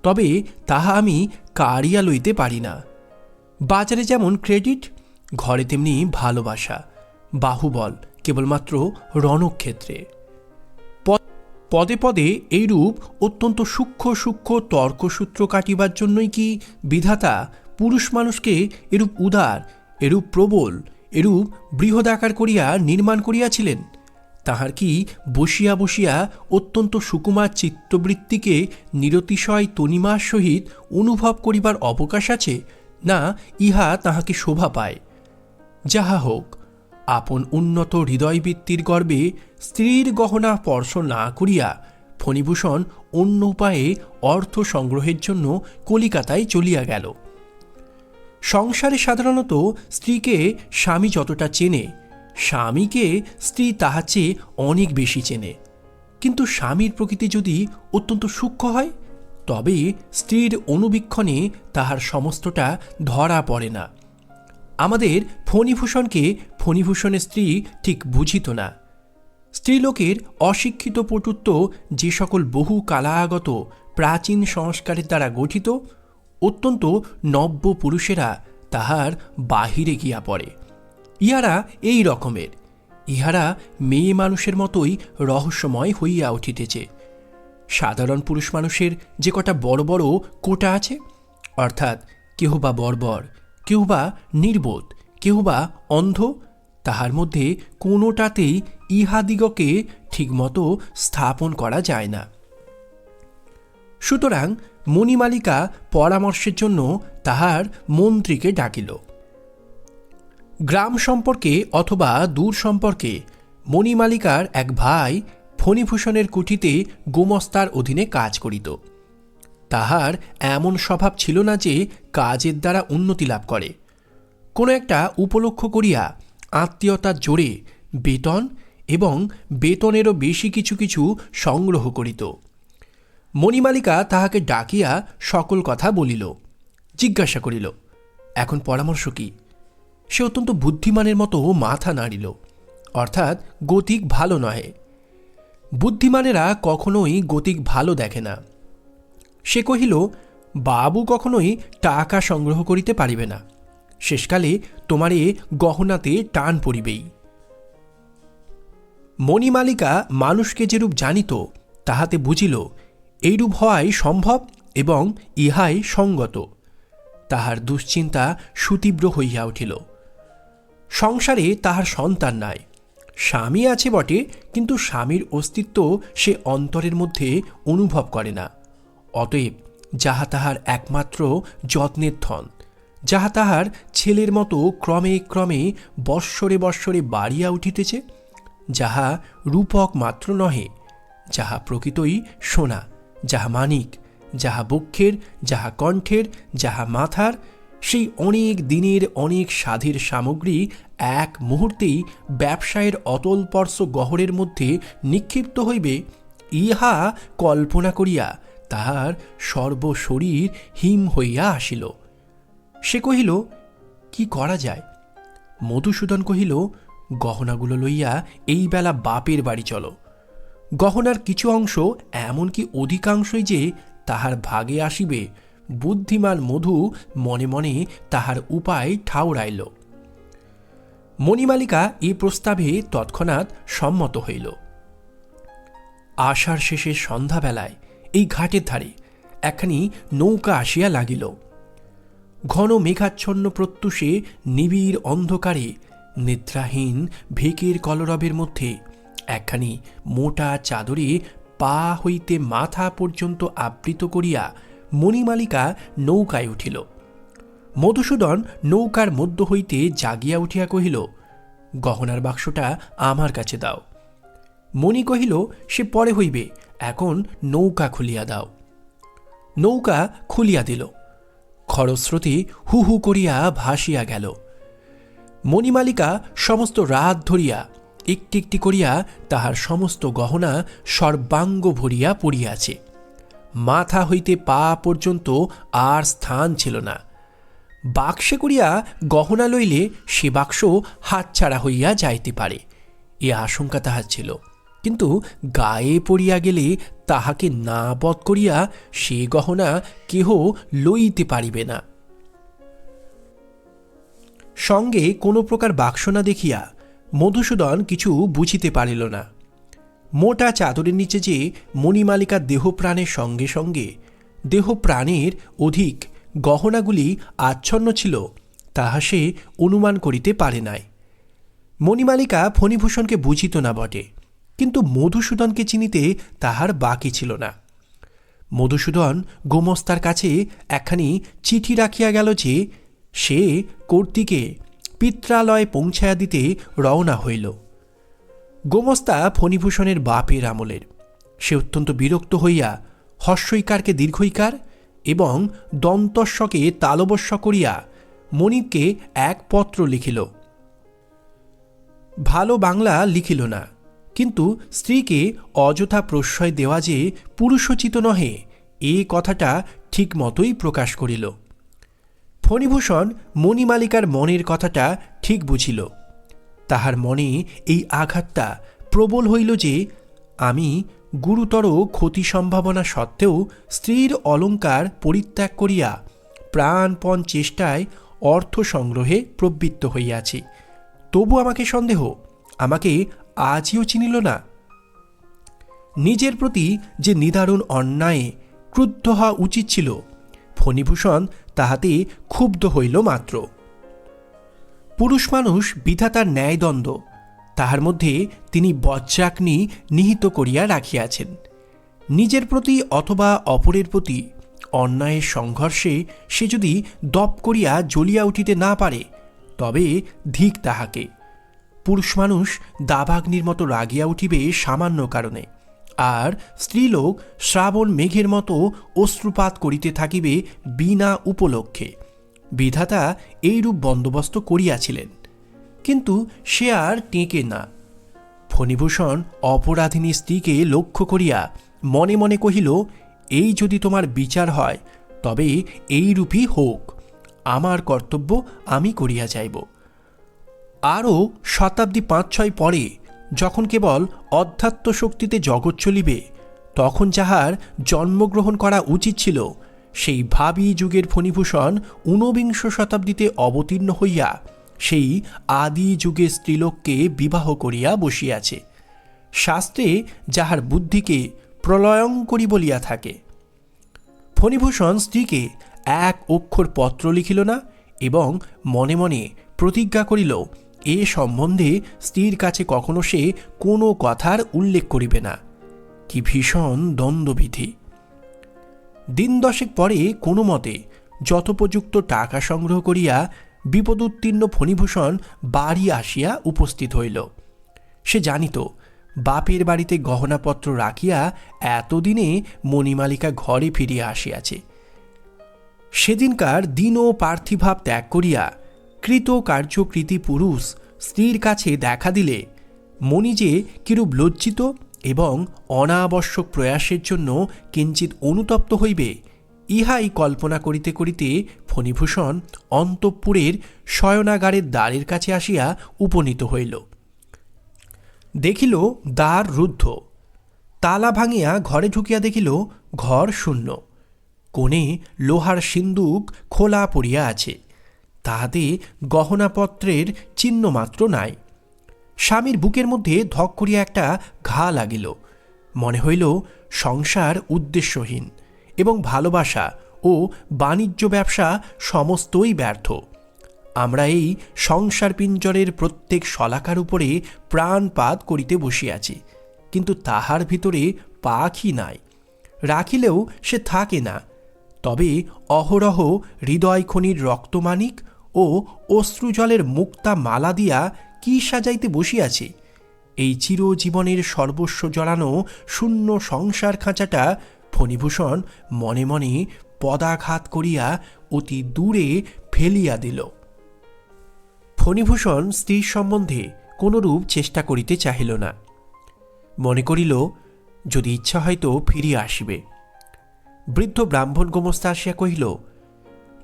তবে তাহা আমি কাড়িয়া লইতে পারি না। বাজারে যেমন ক্রেডিট, ঘরে তেমনি ভালোবাসা, বাহুবল কেবলমাত্র রণক্ষেত্রে। পদে পদে এইরূপ অত্যন্ত সূক্ষ্ম সূক্ষ্ম তর্কসূত্র কাটিবার জন্যই কি বিধাতা পুরুষ মানুষকে এরূপ উদার, এরূপ প্রবল, এরূপ বৃহদাকার করিয়া নির্মাণ করিয়াছিলেন? তাহার কি বসিয়া বসিয়া অত্যন্ত সুকুমার চিত্তবৃত্তিকে নিরতিশয় তনিমার সহিত অনুভব করিবার অবকাশ আছে, না ইহা তাহাকে শোভা পায়? যাহা হোক, আপন উন্নত হৃদয়বৃত্তির গর্বে স্ত্রীর গহনা স্পর্শ না করিয়া ফণিভূষণ অন্য উপায়ে অর্থ সংগ্রহের জন্য কলিকাতায় চলিয়া গেল। সংসারে সাধারণত স্ত্রীকে স্বামী যতটা চেনে, স্বামীকে স্ত্রী তাহার চেয়ে অনেক বেশি চেনে। কিন্তু স্বামীর প্রকৃতি যদি অত্যন্ত সূক্ষ্ম হয়, তবে স্ত্রীর অনুবীক্ষণে তাহার সমস্তটা ধরা পড়ে না। আমাদের ফণিভূষণকে ফণিভূষণের স্ত্রী ঠিক বুঝিত না। স্ত্রীলোকের অশিক্ষিত পটুত্ব যে সকল বহু কালাগত প্রাচীন সংস্কারের দ্বারা গঠিত, অত্যন্ত নব্য পুরুষেরা তাহার বাহিরে গিয়া পড়ে। ইহারা এই রকমের, ইহারা মেয়ে মানুষের মতোই রহস্যময় হইয়া উঠিতেছে। সাধারণ পুরুষ মানুষের যে কটা বড় বড় কোটা আছে, অর্থাৎ কেহ বা বর্বর, কেউ বা নির্বোধ, কেউ বা অন্ধ, তাহার মধ্যে কোনোটাতেই ইহাদিগকে ঠিকমতো স্থাপন করা যায় না। সুতরাং মণিমালিকা পরামর্শের জন্য তাহার মন্ত্রীকে ডাকিল। গ্রাম সম্পর্কে অথবা দূর সম্পর্কে মণিমালিকার এক ভাই ফণিভূষণের কুঠিতে গোমস্তার অধীনে কাজ করিত। তাহার এমন স্বভাব ছিল না যে কাজের দ্বারা উন্নতি লাভ করে। কোনো একটা উপলক্ষ করিয়া আত্মীয়তার জোরে বেতন এবং বেতনেরও বেশি কিছু কিছু সংগ্রহ করিত। মণিমালিকা তাহাকে ডাকিয়া সকল কথা বলিল, জিজ্ঞাসা করিল, এখন পরামর্শ কি? সে অত্যন্ত বুদ্ধিমানের মতো মাথা নাড়িল, অর্থাৎ গতিক ভালো নহে। বুদ্ধিমানেরা কখনোই গতিক ভালো দেখে না। সে কহিল, বাবু কখনোই টাকা সংগ্রহ করিতে পারিবে না, শেষকালে তোমারে গহনাতে টান পড়িবেই। মণিমালিকা মানুষকে যেরূপ জানিত, তাহাতে বুঝিল এইরূপ হওয়াই সম্ভব এবং ইহাই সঙ্গত। তাহার দুশ্চিন্তা সুতীব্র হইয়া উঠিল। সংসারে তাহার সন্তান নাই, স্বামী আছে বটে, কিন্তু স্বামীর অস্তিত্ব সে অন্তরের মধ্যে অনুভব করে না। অতএব যাহা তাহার একমাত্র যত্নের ধন, যাহা তাহার ছেলের মতো ক্রমে ক্রমে বৎসরে বৎসরে বাড়িয়া উঠিতেছে, যাহা রূপক মাত্র নহে, যাহা প্রকৃতই সোনা, যাহা মানিক, যাহা বক্ষের, যাহা কণ্ঠের, যাহা মাথার, সেই অনেক দিনের অনেক সাধের সামগ্রী এক মুহূর্তেই ব্যবসায়ের অতলপর্শ গহরের মধ্যে নিক্ষিপ্ত হইবে, ইহা কল্পনা করিয়া তাহার সর্বশরীর হিম হইয়া আসিল। সে কহিল, কি করা যায়? মধুসূদন কহিল, গহনাগুলো লইয়া এই বেলা বাপের বাড়ি চলো। গহনার কিছু অংশ, এমনকি অধিকাংশই যে তাহার ভাগে আসিবে, বুদ্ধিমান মধু মনে মনে তাহার উপায় ঠাউরাইল। মণিমালিকা এই প্রস্তাবে তৎক্ষণাৎ সম্মত হইল। আষাঢ় শেষের সন্ধ্যাবেলায় এই ঘাটের ধারে একখানি নৌকা আসিয়া লাগিল। ঘন মেঘাচ্ছন্ন প্রত্যুষে নিবিড় অন্ধকারে নিদ্রাহীন ভেকের কলরবের মধ্যে একখানি মোটা চাদরে পা হইতে মাথা পর্যন্ত আবৃত করিয়া মণিমালিকা নৌকায় উঠিল। মধুসূদন নৌকার মধ্য হইতে জাগিয়া উঠিয়া কহিল, গহনার বাক্সটা আমার কাছে দাও। মণি কহিল, সে পরে হইবে, এখন নৌকা খুলিয়া দাও। নৌকা খুলিয়া দিল। খরস্রোতে হু হু করিয়া ভাসিয়া গেল। মণিমালিকা সমস্ত রাত ধরিয়া একটি একটি করিয়া তাহার সমস্ত গহনা সর্বাঙ্গ ভরিয়া পড়িয়াছে। মাথা হইতে পা পর্যন্ত আর স্থান ছিল না। বাক্সে করিয়া গহনা লইলে সে বাক্স হাতছাড়া হইয়া যাইতে পারে, এ আশঙ্কা তাহার ছিল। কিন্তু গায়ে পড়িয়া গেলে তাহাকে না বধ করিয়া সে গহনা কেহ লইতে পারিবে না। সঙ্গে কোনো প্রকার বাক্স না দেখিয়া মধুসূদন কিছু বুঝিতে পারিল না। মোটা চাদরের নিচে যে মণিমালিকার দেহপ্রাণের সঙ্গে সঙ্গে দেহপ্রাণের অধিক গহনাগুলি আচ্ছন্ন ছিল, তাহা সে অনুমান করিতে পারে নাই। মণিমালিকা ফণিভূষণকে বুঝিত না বটে, কিন্তু মধুসূদনকে চিনিতে তাহার বাকি ছিল না। মধুসূদন গোমস্তার কাছে একখানি চিঠি রাখিয়া গেল যে সে কর্ত্রীকে পিত্রালয়ে পৌঁছাইয়া দিতে রওনা হইল। গোমস্তা ফণিভূষণের বাপের আমলের। সে অত্যন্ত বিরক্ত হইয়া হস্যইকারকে দীর্ঘইকার এবং দন্তস্বকে তালবস্য করিয়া মণিকে এক পত্র লিখিল। ভালো বাংলা লিখিল না, কিন্তু স্ত্রীকে অযথা প্রশ্রয় দেওয়া যে পুরুষোচিত নহে, এ কথাটা ঠিক মতোই প্রকাশ করিল। ফণিভূষণ মণিমালিকার মনের কথাটা ঠিক বুঝিল। তাহার মনে এই আঘাতটা প্রবল হইল যে আমি গুরুতর ক্ষতি সম্ভাবনা সত্ত্বেও স্ত্রীর অলঙ্কার পরিত্যাগ করিয়া প্রাণপণ চেষ্টায় অর্থ সংগ্রহে প্রবৃত্ত হইয়াছি, তবু আমাকে সন্দেহ, আমাকে আজও চিনিল না। নিজের প্রতি যে নিদারুণ অন্যায়ে ক্রুদ্ধ হওয়া উচিত ছিল, ফণিভূষণ তাহাতে ক্ষুব্ধ হইল মাত্র। পুরুষ মানুষ বিধাতার ন্যায়দণ্ড, তাহার মধ্যে তিনি বজ্রাগ্নি নিহিত করিয়া রাখিয়াছেন। নিজের প্রতি অথবা অপরের প্রতি অন্যায়ের সংঘর্ষে সে যদি দপ করিয়া জ্বলিয়া উঠিতে না পারে, তবে ধিক তাহাকে। পুরুষ মানুষ দাবাগ্নির মতো রাগিয়া উঠিবে সামান্য কারণে, আর স্ত্রীলোক শ্রাবণ মেঘের মতো অশ্রুপাত করিতে থাকিবে বিনা উপলক্ষে। বিধাতা এইরূপ বন্দোবস্ত করিয়াছিলেন, কিন্তু সে আর টেকে না। ফণিভূষণ অপরাধিনী স্ত্রীকে লক্ষ্য করিয়া মনে মনে কহিল, এই যদি তোমার বিচার হয়, তবে এইরূপই হোক, আমার কর্তব্য আমি করিয়া যাইব। আরও শতাব্দী ৫-৬ পরে যখন কেবল অধ্যাত্ম শক্তিতে জগৎ চলিবে, তখন যাহার জন্মগ্রহণ করা উচিত ছিল, সেই ভাবী যুগের ফণিভূষণ ঊনবিংশ শতাব্দীতে অবতীর্ণ হইয়া সেই আদি যুগের স্ত্রীলোককে বিবাহ করিয়া বসিয়াছে। শাস্ত্রে যাহার বুদ্ধিকে প্রলয়ঙ্করী বলিয়া থাকে। ফণিভূষণ স্ত্রীকে এক অক্ষর পত্র লিখিল না এবং মনে মনে প্রতিজ্ঞা করিল, এ সম্বন্ধে স্ত্রীর কাছে কখনো সে কোনো কথার উল্লেখ করিবে না। কি ভীষণ দ্বন্দ্ববিধি! দিন দশেক পরে কোনো মতে যথোপযুক্ত টাকা সংগ্রহ করিয়া বিপদোত্তীর্ণ ফণিভূষণ বাড়ি আসিয়া উপস্থিত হইল। সে জানিত বাপের বাড়িতে গহনাপত্র রাখিয়া এতদিনে মণিমালিকা ঘরে ফিরিয়া আসিয়াছে। সেদিনকার দিন ও পার্থিভাব ত্যাগ করিয়া কৃতকার্যকৃতী পুরুষ স্ত্রীর কাছে দেখা দিলে মণি যে কিরূপ লজ্জিত এবং অনাবশ্যক প্রয়াসের জন্য কিঞ্চিত অনুতপ্ত হইবে, ইহাই কল্পনা করিতে করিতে ফণিভূষণ অন্তঃপুরের শয়নাগারের দ্বারের কাছে আসিয়া উপনীত হইল। দেখিল দ্বার রুদ্ধ। তালা ভাঙিয়া ঘরে ঢুকিয়া দেখিল ঘর শূন্য। কোণে লোহার সিন্দুক খোলা পড়িয়া আছে, তাহাতে গহনাপত্রের চিহ্নমাত্র নাই। স্বামীর বুকের মধ্যে ধক করিয়া একটা ঘা লাগিল। মনে হইল সংসার উদ্দেশ্যহীন এবং ভালোবাসা ও বাণিজ্য ব্যবসা সমস্তই ব্যর্থ। আমরা এই সংসার পিঞ্জরের প্রত্যেক শলাকার উপরে প্রাণপাত করিতে বসিয়াছি, কিন্তু তাহার ভিতরে পাখি নাই। রাখিলেও সে থাকে না, তবে অহরহ হৃদয়খনির রক্তমানিক ও অশ্রুজলের মুক্তা মালা দিয়া কি সাজাইতে বসিয়াছে? এই চিরজীবনের সর্বস্ব জড়ানো শূন্য সংসার খাঁচাটা ফণিভূষণ মনে মনে পদাঘাত করিয়া অতি দূরে ফেলিয়া দিল। ফণিভূষণ স্ত্রীর সম্বন্ধে কোনরূপ চেষ্টা করিতে চাহিল না। মনে করিল যদি ইচ্ছা হয়তো ফিরিয়া আসিবে। বৃদ্ধ ব্রাহ্মণ গোমস্তা আসিয়া কহিল,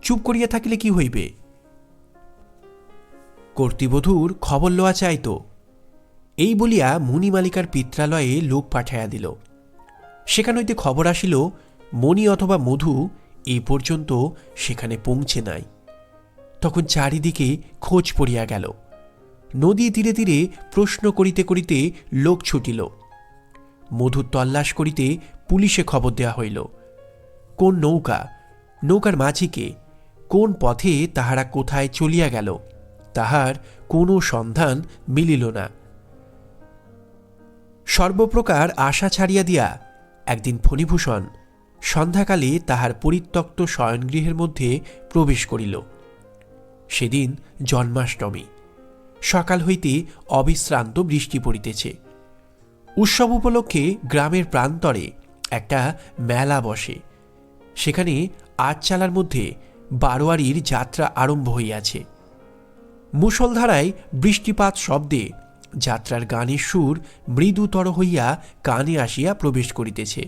চুপ করিয়া থাকিলে কি হইবে? কর্তৃবধূর খবর লওয়া চাইত। এই বলিয়া মণিমালিকার পিত্রালয়ে লোক পাঠাইয়া দিল। সেখান হইতে খবর আসিল মণি অথবা মধু এই পর্যন্ত সেখানে পৌঁছে নাই। তখন চারিদিকে খোঁজ পড়িয়া গেল। নদী তীরে তীরে প্রশ্ন করিতে করিতে লোক ছুটিল। মধুর তল্লাশ করিতে পুলিশে খবর দেওয়া হইল। কোন নৌকা, নৌকার মাঝিকে, কোন পথে তাহারা কোথায় চলিয়া গেল তাহার কোনো সন্ধান মিলিল না। সর্বপ্রকার আশা ছাড়িয়া দিয়া একদিন ফণিভূষণ সন্ধ্যাকালে তাহার পরিত্যক্ত শয়নগৃহের মধ্যে প্রবেশ করিল। সেদিন জন্মাষ্টমী। সকাল হইতে অবিশ্রান্ত বৃষ্টি পড়িতেছে। উৎসব উপলক্ষে গ্রামের প্রান্তরে একটা মেলা বসে। সেখানে আটচালার মধ্যে বারোয়ারির যাত্রা আরম্ভ হইয়াছে। মুষলধারায় বৃষ্টিপাত শব্দে যাত্রার গানের সুর মৃদুতর হইয়া কানে আসিয়া প্রবেশ করিতেছে।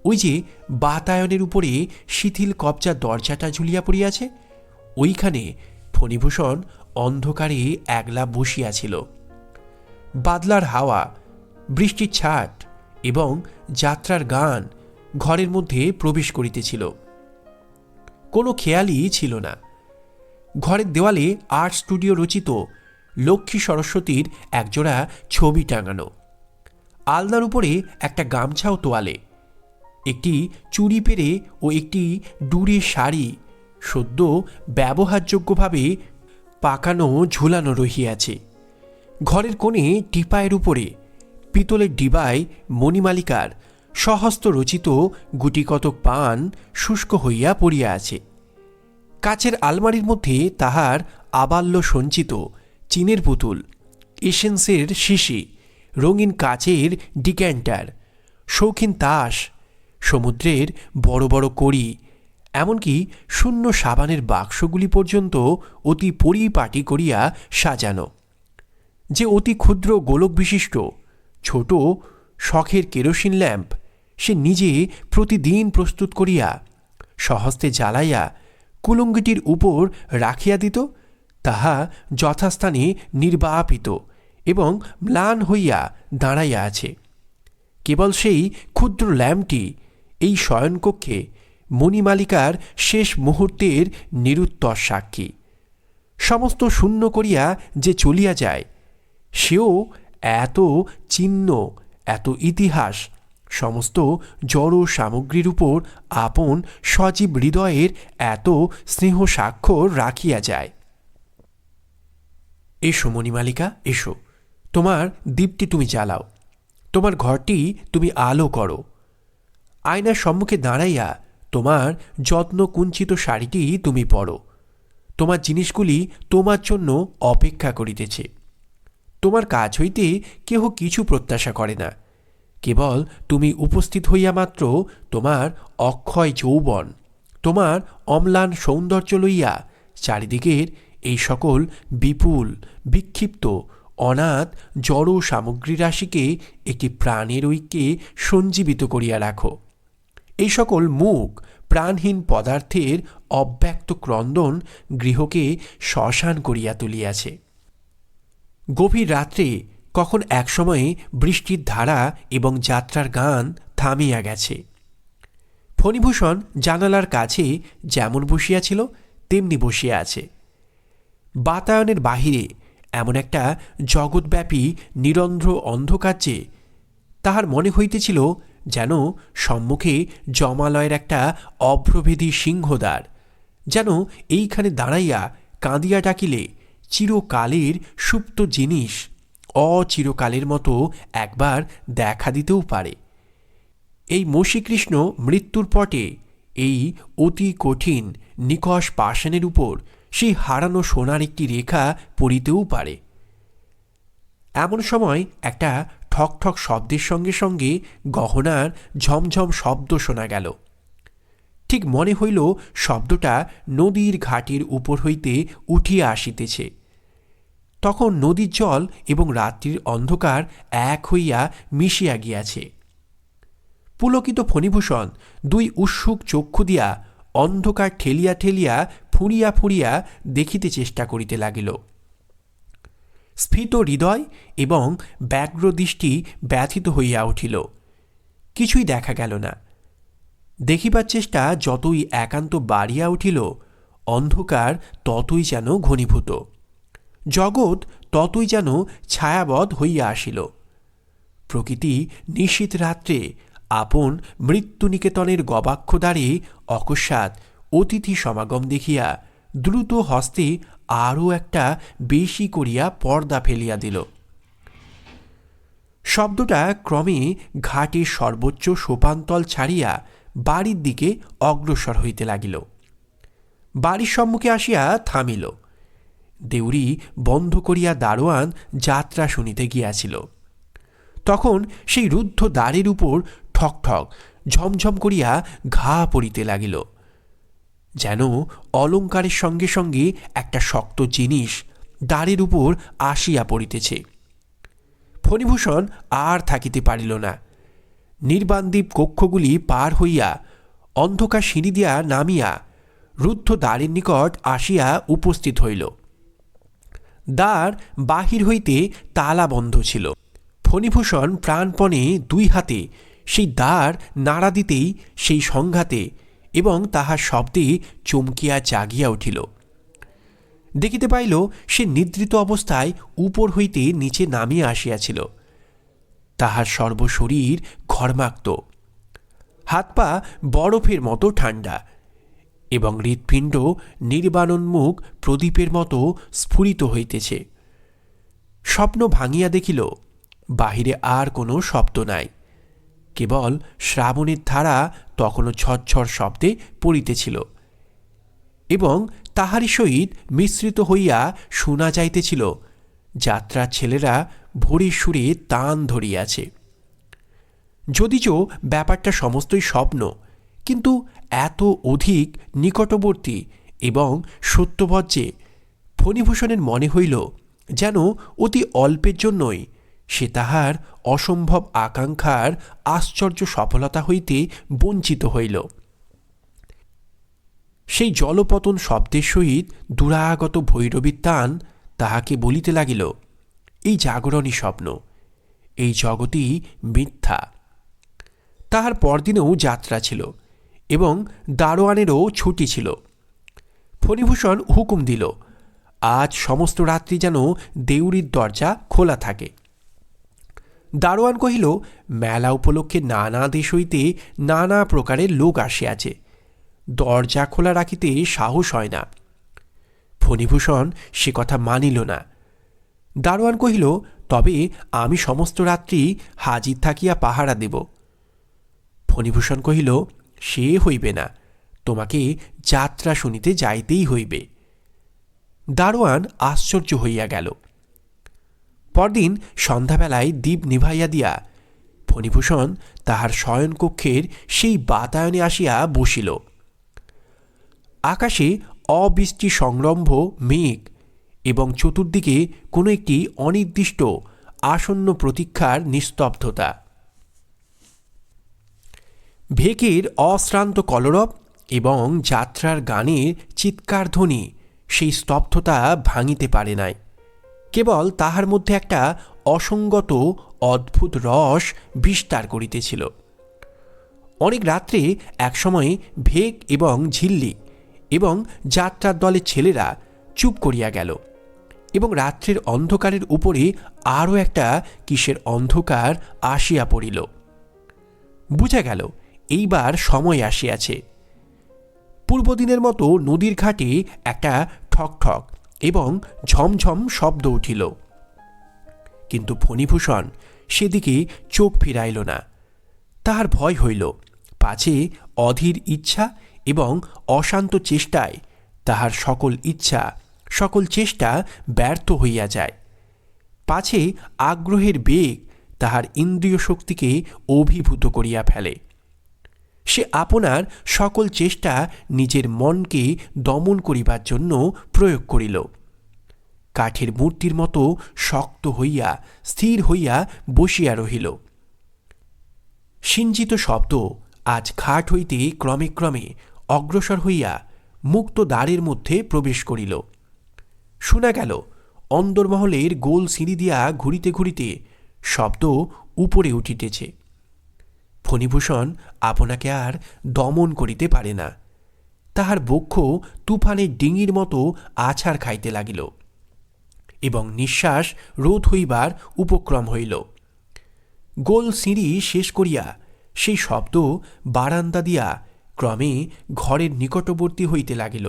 ওই যে বাতায়নের উপরে শিথিল কবজা দরজাটা ঝুলিয়া পড়িয়াছে, ওইখানে ফণিভূষণ অন্ধকারে একলা বসিয়াছিল। বাদলার হাওয়া, বৃষ্টির ছাট এবং যাত্রার গান ঘরের মধ্যে প্রবেশ করিতেছিল। কোনো খেয়ালই ছিল না। ঘরের দেওয়ালে আর্ট স্টুডিও রচিত লক্ষ্মী সরস্বতীর একজোড়া ছবি টাঙানো। আলনার উপরে একটা গামছাও তোয়ালে, একটি চুড়ি পেরে ও একটি ডুরে শাড়ি সদ্য ব্যবহারযোগ্যভাবে পাকানো ঝুলানো রহিয়াছে। ঘরের কোণে টিপায়ের উপরে পিতলের ডিবায় মণিমালিকার স্বহস্ত রচিত গুটিকতক পান শুষ্ক হইয়া পড়িয়া আছে। কাচের আলমারির মধ্যে তাহার আবাল্য সঞ্চিত চীনের পুতুল, এসেন্সের শিশি, রঙিন কাচের ডিক্যান্টার, শৌখিন তাস, সমুদ্রের বড় বড় কড়ি, এমনকি শূন্য সাবানের বাক্সগুলি পর্যন্ত অতি পরিপাটি করিয়া সাজানো। যে অতি ক্ষুদ্র গোলক বিশিষ্ট ছোট শখের কেরোসিন ল্যাম্প সে নিজে প্রতিদিন প্রস্তুত করিয়া স্বহস্তে জ্বালাইয়া কুলঙ্গিটির উপর রাখিয়া দিত, তাহা যথাস্থানে নির্বাপিত এবং ম্লান হইয়া দাঁড়াইয়া আছে। কেবল সেই ক্ষুদ্র ল্যাম্পটি এই শয়নকক্ষে মণিমালিকার শেষ মুহূর্তের নিরুত্তর সাক্ষী। সমস্ত শূন্য করিয়া যে চলিয়া যায়, সেও এত চিহ্ন, এত ইতিহাস সমস্ত জড় সামগ্রীর উপর আপন সজীব হৃদয়ের এত স্নেহ স্বাক্ষর রাখিয়া যায়। এসো মণিমালিকা, এসো, তোমার দীপটি তুমি জ্বালাও, তোমার ঘরটি তুমি আলো করো। আয়নার সম্মুখে দাঁড়াইয়া তোমার যত্ন কুঞ্চিত শাড়িটি তুমি পরো। তোমার জিনিসগুলি তোমার জন্য অপেক্ষা করিতেছে। তোমার কাজ হইতে কেহ কিছু প্রত্যাশা করে না। কেবল তুমি উপস্থিত হইয়া মাত্র তোমার অক্ষয় যৌবন, তোমার অম্লান সৌন্দর্য লইয়া চারিদিকের এই সকল বিপুল বিক্ষিপ্ত অনাথ জড় সামগ্রী রাশিকে একটি প্রাণের ঐক্যে সঞ্জীবিত করিয়া রাখো। এই সকল মুখ প্রাণহীন পদার্থের অব্যক্ত ক্রন্দন গৃহকে শ্মশান করিয়া তুলিয়াছে। গভীর রাত্রে কখন একসময়ে বৃষ্টির ধারা এবং যাত্রার গান থামিয়া গেছে। ফণিভূষণ জানালার কাছে যেমন বসিয়াছিল তেমনি বসিয়া আছে। বাতায়নের বাহিরে এমন একটা জগৎব্যাপী নিরন্ধ্র অন্ধকার যে তাহার মনে হইতেছিল যেন সম্মুখে জমালয়ের একটা অভ্রভেদী সিংহদ্বার, যেন এইখানে দাঁড়াইয়া কাঁদিয়া ডাকিলে চিরকালের সুপ্ত জিনিস অচিরকালের মতো একবার দেখা দিতেও পারে। এই মসীকৃষ্ণ মৃত্যুর পটে এই অতি কঠিন নিকষ পাষাণের উপর সেই হারানো সোনার একটি রেখা পড়িতেও পারে। এমন সময় একটা ঠক ঠক শব্দের সঙ্গে সঙ্গে গহনার ঝমঝম শব্দ শোনা গেল। ঠিক মনে হইল শব্দটা নদীর ঘাটের উপর হইতে উঠিয়া আসিতেছে। তখন নদীর জল এবং রাত্রির অন্ধকার এক হইয়া মিশিয়া গিয়াছে। পুলকিত ফণিভূষণ দুই উৎসুক চক্ষু দিয়া অন্ধকার ঠেলিয়া ঠেলিয়া ফুঁড়িয়া ফুঁড়িয়া দেখিতে চেষ্টা করিতে লাগিল। স্ফীত হৃদয় এবং ব্যগ্র দৃষ্টি ব্যথিত হইয়া উঠিল। কিছুই দেখা গেল না। দেখিবার চেষ্টা যতই একান্ত বাড়িয়া উঠিল, অন্ধকার ততই যেন ঘনীভূত, জগৎ ততই যেন ছায়াবৎ হইয়া আসিল। প্রকৃতি নিশীথ রাত্রে আপন মৃত্যুনিকেতনের গবাক্ষ দ্বারে অকস্মাৎ অতিথি সমাগম দেখিয়া দ্রুত হস্তে আরও একটা বেশি করিয়া পর্দা ফেলিয়া দিল। শব্দটা ক্রমে ঘাটের সর্বোচ্চ সোপানতল ছাড়িয়া বাড়ির দিকে অগ্রসর হইতে লাগিল। বাড়ির সম্মুখে আসিয়া থামিল। দেউড়ি বন্ধ করিয়া দারোয়ান যাত্রা শুনিতে গিয়াছিল। তখন সেই রুদ্ধ দ্বারের উপর ঠক ঠক ঝমঝম করিয়া ঘা পড়িতে লাগিল, যেন অলঙ্কারের সঙ্গে সঙ্গে একটা শক্ত জিনিস দ্বারের উপর আসিয়া পড়িতেছে। ফণিভূষণ আর থাকিতে পারিল না। নির্বাণদ্বীপ কক্ষগুলি পার হইয়া অন্ধকার সিঁড়ি দিয়া নামিয়া রুদ্ধ দ্বারের নিকট আসিয়া উপস্থিত হইল। দ্বার বাহির হইতে তালা বন্ধ ছিল। ফণিভূষণ প্রাণপণে দুই হাতে সেই দ্বার নাড়া দিতেই সেই সংঘাতে এবং তাহার শব্দে চমকিয়া জাগিয়া উঠিল। দেখিতে পাইল সে নিদ্রিত অবস্থায় উপর হইতে নিচে নামিয়া আসিয়াছিল। তাহার সর্বশরীর ঘর্মাক্ত, হাত পা বরফের মতো ঠান্ডা এবং হৃৎপিণ্ড নির্বাণোন্মুখ প্রদীপের মতো স্ফুরিত হইতেছে। স্বপ্ন ভাঙিয়া দেখিল বাহিরে আর কোনো শব্দ নাই, কেবল শ্রাবণের ধারা তখনও ঝরঝর শব্দে পড়িতেছিল এবং তাহারই সহিত মিশ্রিত হইয়া শোনা যাইতেছিল যাত্রার ছেলেরা ভোরের সুরে তান ধরিয়াছে। যদিচ ব্যাপারটা সমস্তই স্বপ্ন, কিন্তু এত অধিক নিকটবর্তী এবং সত্যবৎ যে ফণিভূষণের মনে হইল যেন অতি অল্পের জন্যই সে তাহার অসম্ভব আকাঙ্ক্ষার আশ্চর্য সফলতা হইতে বঞ্চিত হইল। সেই জলপতন শব্দের সহিত দুরাগত ভৈরবীর তান তাহাকে বলিতে লাগিল, এই জাগরণই স্বপ্ন, এই জগতই মিথ্যা। তাহার পরদিনেও যাত্রা ছিল এবং দারোয়ানেরও ছুটি ছিল। ফণিভূষণ হুকুম দিল, আজ সমস্ত রাত্রি যেন দেউড়ির দরজা খোলা থাকে। দারোয়ান কহিল, মেলা উপলক্ষে নানা দেশ হইতে নানা প্রকারের লোক আসিয়াছে, দরজা খোলা রাখিতে সাহস হয় না। ফণিভূষণ সে কথা মানিল না। দারোয়ান কহিল, তবে আমি সমস্ত রাত্রি হাজির থাকিয়া পাহারা দেব। ফণিভূষণ কহিল, সে হইবে না, তোমাকে যাত্রা শুনিতে যাইতেই হইবে। দারোয়ান আশ্চর্য হইয়া গেল। পরদিন সন্ধ্যাবেলায় দীপ নিভাইয়া দিয়া ফণিভূষণ তাহার শয়নকক্ষের সেই বাতায়নে আসিয়া বসিল। আকাশে অবৃষ্টি সংরম্ভ মেঘ এবং চতুর্দিকে কোনো একটি অনির্দিষ্ট আসন্ন প্রতীক্ষার নিস্তব্ধতা। ভেকের অশ্রান্ত কলরব এবং যাত্রার গানের চিৎকার ধ্বনি সেই স্তব্ধতা ভাঙিতে পারে নাই। কেবল তাহার মধ্যে একটা অসঙ্গত অদ্ভুত রস বিস্তার করিতেছিল। অনেক রাত্রে একসময় ভেক এবং ঝিল্লি এবং যাত্রার দলের ছেলেরা চুপ করিয়া গেল এবং রাত্রের অন্ধকারের উপরে আরও একটা কিসের অন্ধকার আসিয়া পড়িল। বুঝা গেল এইবার সময় আসিয়াছে। পূর্বদিনের মতো নদীর ঘাটে একটা ঠক ঠক এবং ঝমঝম শব্দ উঠিল, কিন্তু ফণিভূষণ সেদিকে চোখ ফিরাইল না। তাহার ভয় হইল পাছে অধীর ইচ্ছা এবং অশান্ত চেষ্টায় তাহার সকল ইচ্ছা সকল চেষ্টা ব্যর্থ হইয়া যায়। পাছে আগ্রহের বেগ তাহার ইন্দ্রিয় শক্তিকে অভিভূত করিয়া ফেলে। সে আপনার সকল চেষ্টা নিজের মনকে দমন করিবার জন্য প্রয়োগ করিল। কাঠের মূর্তির মতো শক্ত হইয়া স্থির হইয়া বসিয়া রহিল। সিঞ্চিত শব্দ আজ খাট হইতে ক্রমে ক্রমে অগ্রসর হইয়া মুক্ত দ্বারের মধ্যে প্রবেশ করিল। শোনা গেল অন্দরমহলের গোল সিঁড়ি দিয়া ঘুরিতে ঘুরিতে শব্দ উপরে উঠিতেছে। ফণিভূষণ আপনাকে আর দমন করিতে পারে না। তাহার বক্ষ তুফানের ডিঙির মতো আছাড় খাইতে লাগিল এবং নিঃশ্বাস রোধ হইবার উপক্রম হইল। গোল সিঁড়ি শেষ করিয়া সেই শব্দ বারান্দা দিয়া ক্রমে ঘরের নিকটবর্তী হইতে লাগিল।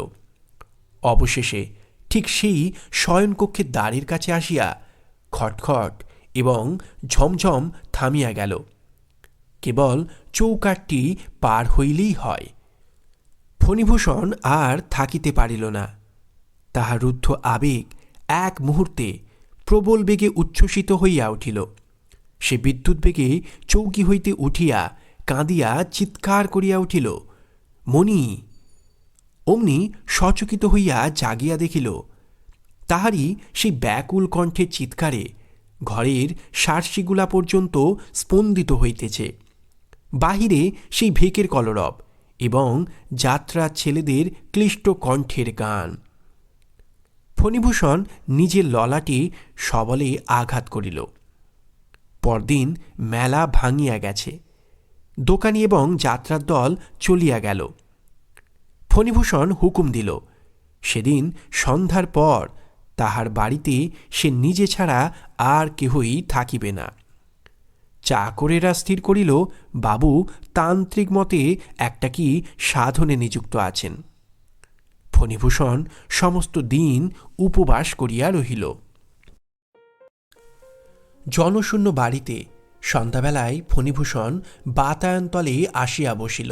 অবশেষে ঠিক সেই শয়নকক্ষের দ্বারের কাছে আসিয়া খটখট এবং ঝমঝম থামিয়া গেল। কেবল চৌকাঠটি পার হইলেই হয়। ফণিভূষণ আর থাকিতে পারিল না। তাহার রুদ্ধ আবেগ এক মুহূর্তে প্রবল বেগে উচ্ছ্বসিত হইয়া উঠিল। সে বিদ্যুৎ বেগে চৌকি হইতে উঠিয়া কাঁদিয়া চিৎকার করিয়া উঠিল, মণি! অমনি সচকিত হইয়া জাগিয়া দেখিল তাহারই সেই ব্যাকুল কণ্ঠের চিৎকারে ঘরের সার্সিগুলা পর্যন্ত স্পন্দিত হইতেছে। বাহিরে সেই ভেকের কলরব এবং যাত্রার ছেলেদের ক্লিষ্ট কণ্ঠের গান। ফণিভূষণ নিজের ললাটে সবলে আঘাত করিল। পরদিন মেলা ভাঙিয়া গেছে। দোকানি এবং যাত্রার দল চলিয়া গেল। ফণিভূষণ হুকুম দিল, সেদিন সন্ধ্যার পর তাহার বাড়িতে সে নিজে ছাড়া আর কেহই থাকিবে না। চাকরেরা স্থির করিল বাবু তান্ত্রিক মতে একটা কি সাধনে নিযুক্ত আছেন। ফণিভূষণ সমস্ত দিন উপবাস করিয়া রহিল। জনশূন্য বাড়িতে সন্ধ্যাবেলায় ফণিভূষণ বাতায়নতলে আসিয়া বসিল।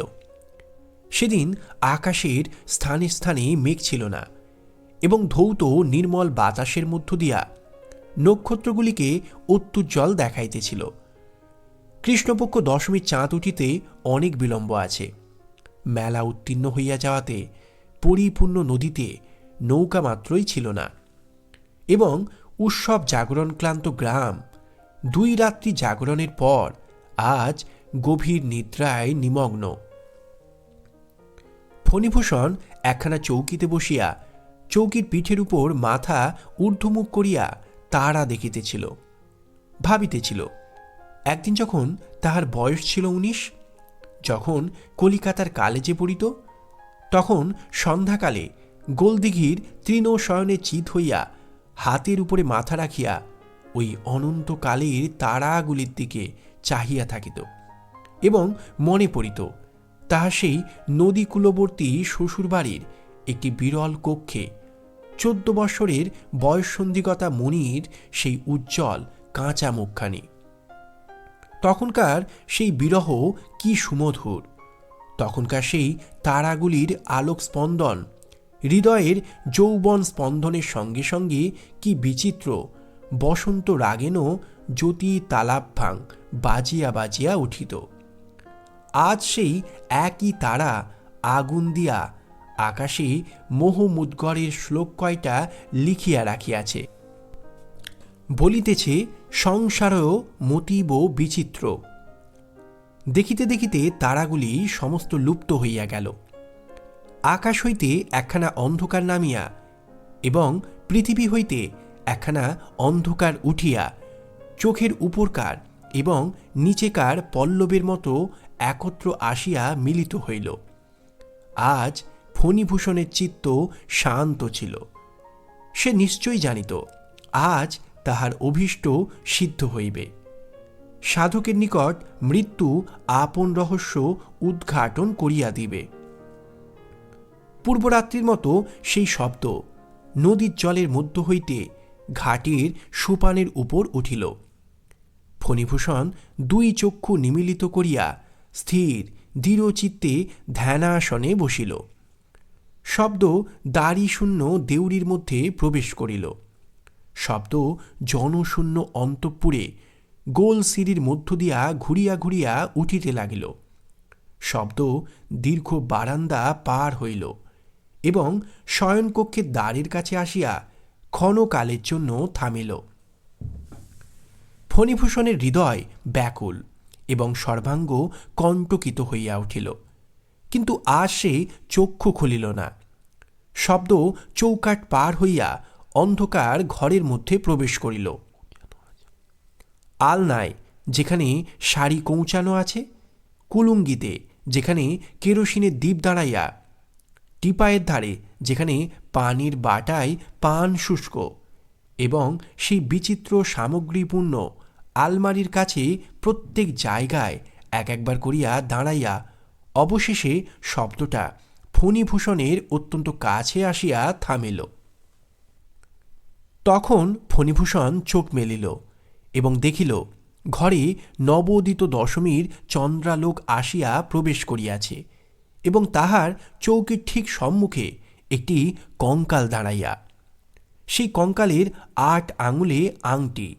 সেদিন আকাশের স্থানে স্থানে মেঘ ছিল না এবং ধৌত নির্মল বাতাসের মধ্য দিয়া নক্ষত্রগুলিকে অত্যুজ্জ্বল দেখাইতেছিল। কৃষ্ণপক্ষ দশমীর চাঁদ উঠিতে অনেক বিলম্ব আছে। মেলা উত্তীর্ণ হইয়া যাওয়াতে পরিপূর্ণ নদীতে নৌকা মাত্রই ছিল না এবং উৎসব জাগরণ ক্লান্ত গ্রাম 2 রাত্রি জাগরণের পর আজ গভীর নিদ্রায় নিমগ্ন। ফণিভূষণ একখানা চৌকিতে বসিয়া চৌকির পিঠের উপর মাথা ঊর্ধ্বমুখ করিয়া তারা দেখিতেছিল, ভাবিতেছিল। একদিন যখন তাহার বয়স ছিল 19, যখন কলিকাতার কলেজে পড়িত, তখন সন্ধ্যাকালে গোলদিঘির তৃণ শয়নে চিত হইয়া হাতের উপরে মাথা রাখিয়া ওই অনন্তকালের তারাগুলির দিকে চাহিয়া থাকিত এবং মনে পড়িত তাহা সেই নদীকূলবর্তী শ্বশুরবাড়ির একটি বিরল কক্ষে 14 বৎসরের বয়ঃসন্ধিগতা মণির সেই উজ্জ্বল কাঁচা মুখখানি। তখনকার সেই বিরহ কি সুমধুর! তখনকার সেই তারাগুলির আলোক স্পন্দন হৃদয়ের যৌবন স্পন্দনের সঙ্গে সঙ্গে কি বিচিত্র বসন্ত রাগেনও জ্যোতি তালাভ্যাং বাজিয়া বাজিয়া উঠিত। আজ সেই একই তারা আগুন দিয়া আকাশে মোহমুদ্গরের শ্লোক কয়টা লিখিয়া রাখিয়াছে, বলিতেছে সংসারও মতীব বিচিত্র। দেখিতে দেখিতে তারাগুলি সমস্ত লুপ্ত হইয়া গেল। আকাশ হইতে একখানা অন্ধকার নামিয়া এবং পৃথিবী হইতে একখানা অন্ধকার উঠিয়া চোখের উপরকার এবং নিচেকার পল্লবের মতো একত্র আসিয়া মিলিত হইল। আজ ফণিভূষণের চিত্ত শান্ত ছিল। সে নিশ্চয়ই জানিত আজ তাহার অভীষ্ট সিদ্ধ হইবে। সাধকের নিকট মৃত্যু আপন রহস্য উদ্ঘাটন করিয়া দিবে। পূর্বরাত্রির মতো সেই শব্দ নদীর জলের মধ্য হইতে ঘাটের সোপানের উপর উঠিল। ফণিভূষণ 2 চক্ষু নিমীলিত করিয়া স্থির দৃঢ়চিত্তে ধ্যানাসনে বসিল। শব্দ দ্বারী শূন্য দেউড়ির মধ্যে প্রবেশ করিল। শব্দ জনশূন্য অন্তঃপুরে গোল সিঁড়ির মধ্য দিয়া ঘুরিয়া ঘুরিয়া উঠিতে লাগিল। শব্দ দীর্ঘ বারান্দা পার হইল এবং শয়নকক্ষের দ্বারের কাছে আসিয়া ক্ষণকালের জন্য থামিল। ফণিভূষণের হৃদয় ব্যাকুল এবং সর্বাঙ্গ কণ্টকিত হইয়া উঠিল, কিন্তু আজ সে চক্ষু খুলিল না। শব্দ চৌকাঠ পার হইয়া অন্ধকার ঘরের মধ্যে প্রবেশ করিল। আলনায় যেখানে শাড়ি কৌঁচানো আছে, কুলুঙ্গিতে যেখানে কেরোসিনের দ্বীপ দাঁড়াইয়া, টিপায়ের ধারে যেখানে পানির বাটায় পান শুষ্ক, এবং সেই বিচিত্র সামগ্রীপূর্ণ আলমারির কাছে প্রত্যেক জায়গায় এক একবার করিয়া দাঁড়াইয়া অবশেষে শব্দটা ফণিভূষণের অত্যন্ত কাছে আসিয়া থামিল। তখন ফণিভূষণ চোখ মেলিল এবং দেখিল ঘরে নবোদিত দশমীর চন্দ্রালোক আসিয়া প্রবেশ করিয়াছে এবং তাহার চৌকির ঠিক সম্মুখে একটি কঙ্কাল দাঁড়াইয়া। সেই কঙ্কালের 8 আঙুলে আংটি,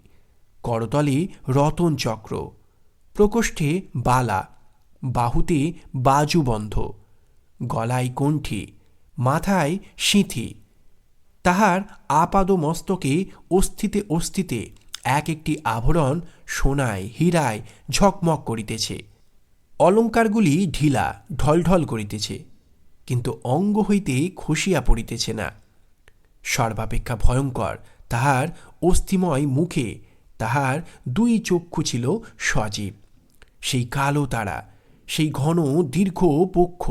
করতলে রতন চক্র, প্রকোষ্ঠে বালা, বাহুতে বাজুবন্ধ, গলায় কণ্ঠী, মাথায় সিঁথি। তাহার আপাদ মস্তকে অস্থিতে অস্থিতে এক একটি আভরণ সোনায় হীরায় ঝকমক করিতেছে। অলঙ্কারগুলি ঢিলা ঢলঢল করিতেছে, কিন্তু অঙ্গ হইতে খসিয়া পড়িতেছে না। সর্বাপেক্ষা ভয়ঙ্কর তাহার অস্থিময় মুখে তাহার 2 চক্ষু ছিল সজীব। সেই কালো তারা, সেই ঘন দীর্ঘ বক্ষ,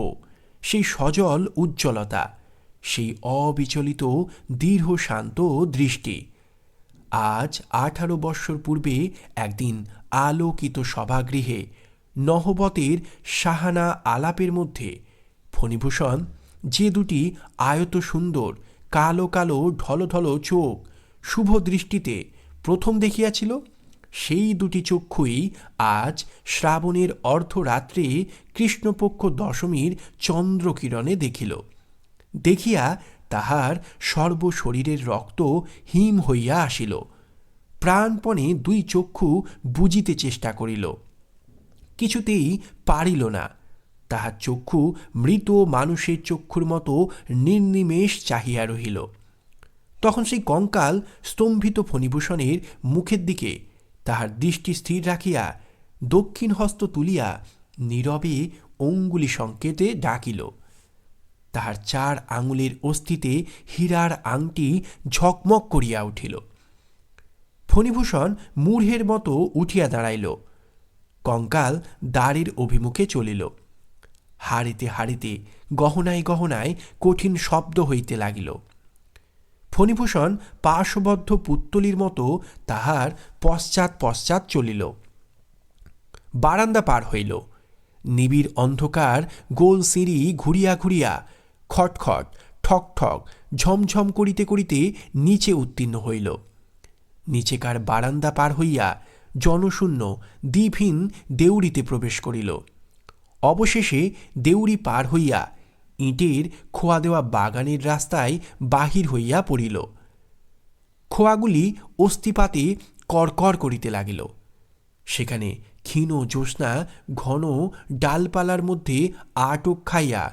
সেই সজল উজ্জ্বলতা, সেই অবিচলিত দীর্ঘ শান্ত দৃষ্টি। আজ 18 বৎসর পূর্বে একদিন আলোকিত সভাগৃহে নহবতের সাহানা আলাপের মধ্যে ফণিভূষণ যে 2টি আয়ত সুন্দর কালো কালো ঢলঢল চোখ শুভ দৃষ্টিতে প্রথম দেখিয়াছিল, সেই 2টি চক্ষুই আজ শ্রাবণের অর্ধরাত্রে কৃষ্ণপক্ষ দশমীর চন্দ্রকিরণে দেখিল। দেখিয়া তাহার সর্বশরীরের রক্ত হিম হইয়া আসিল। প্রাণপণে 2 চক্ষু বুজিতে চেষ্টা করিল, কিছুতেই পারিল না। তাহার চক্ষু মৃত মানুষের চক্ষুর মতো নির্নিমেষ চাহিয়া রহিল। তখন সেই কঙ্কাল স্তম্ভিত ফণিভূষণের মুখের দিকে তাহার দৃষ্টি স্থির রাখিয়া দক্ষিণ হস্ত তুলিয়া নীরবে অঙ্গুলি সংকেতে ডাকিল। তাহার 4 আঙুলের অস্থিতে হীরার আংটি ঝকমক করিয়া উঠিল। ফণিভূষণ মূঢ়ের মতো উঠিয়া দাঁড়াইল। কঙ্কাল দ্বারের অভিমুখে চলিল। হাড়িতে হাড়িতে গহনায় গহনায় কঠিন শব্দ হইতে লাগিল। ফণিভূষণ পাশবদ্ধ পুত্তলির মতো তাহার পশ্চাৎ পশ্চাৎ চলিল। বারান্দা পার হইল। নিবিড় অন্ধকার গোল সিঁড়ি ঘুরিয়া ঘুরিয়া খটখট ঠক ঠক ঝমঝম করিতে করিতে নিচে উত্তীর্ণ হইল। নিচেকার বারান্দা পার হইয়া জনশূন্য দ্বীপহীন দেউড়িতে প্রবেশ করিল। অবশেষে দেউড়ি পার হইয়া ইটের খোয়া দেওয়া বাগানের রাস্তায় বাহির হইয়া পড়িল। খোয়াগুলি অস্থিপাতে করকর করিতে লাগিল। সেখানে ক্ষীণ জ্যোৎস্না ঘন ডালপালার মধ্যে আটক খাইয়া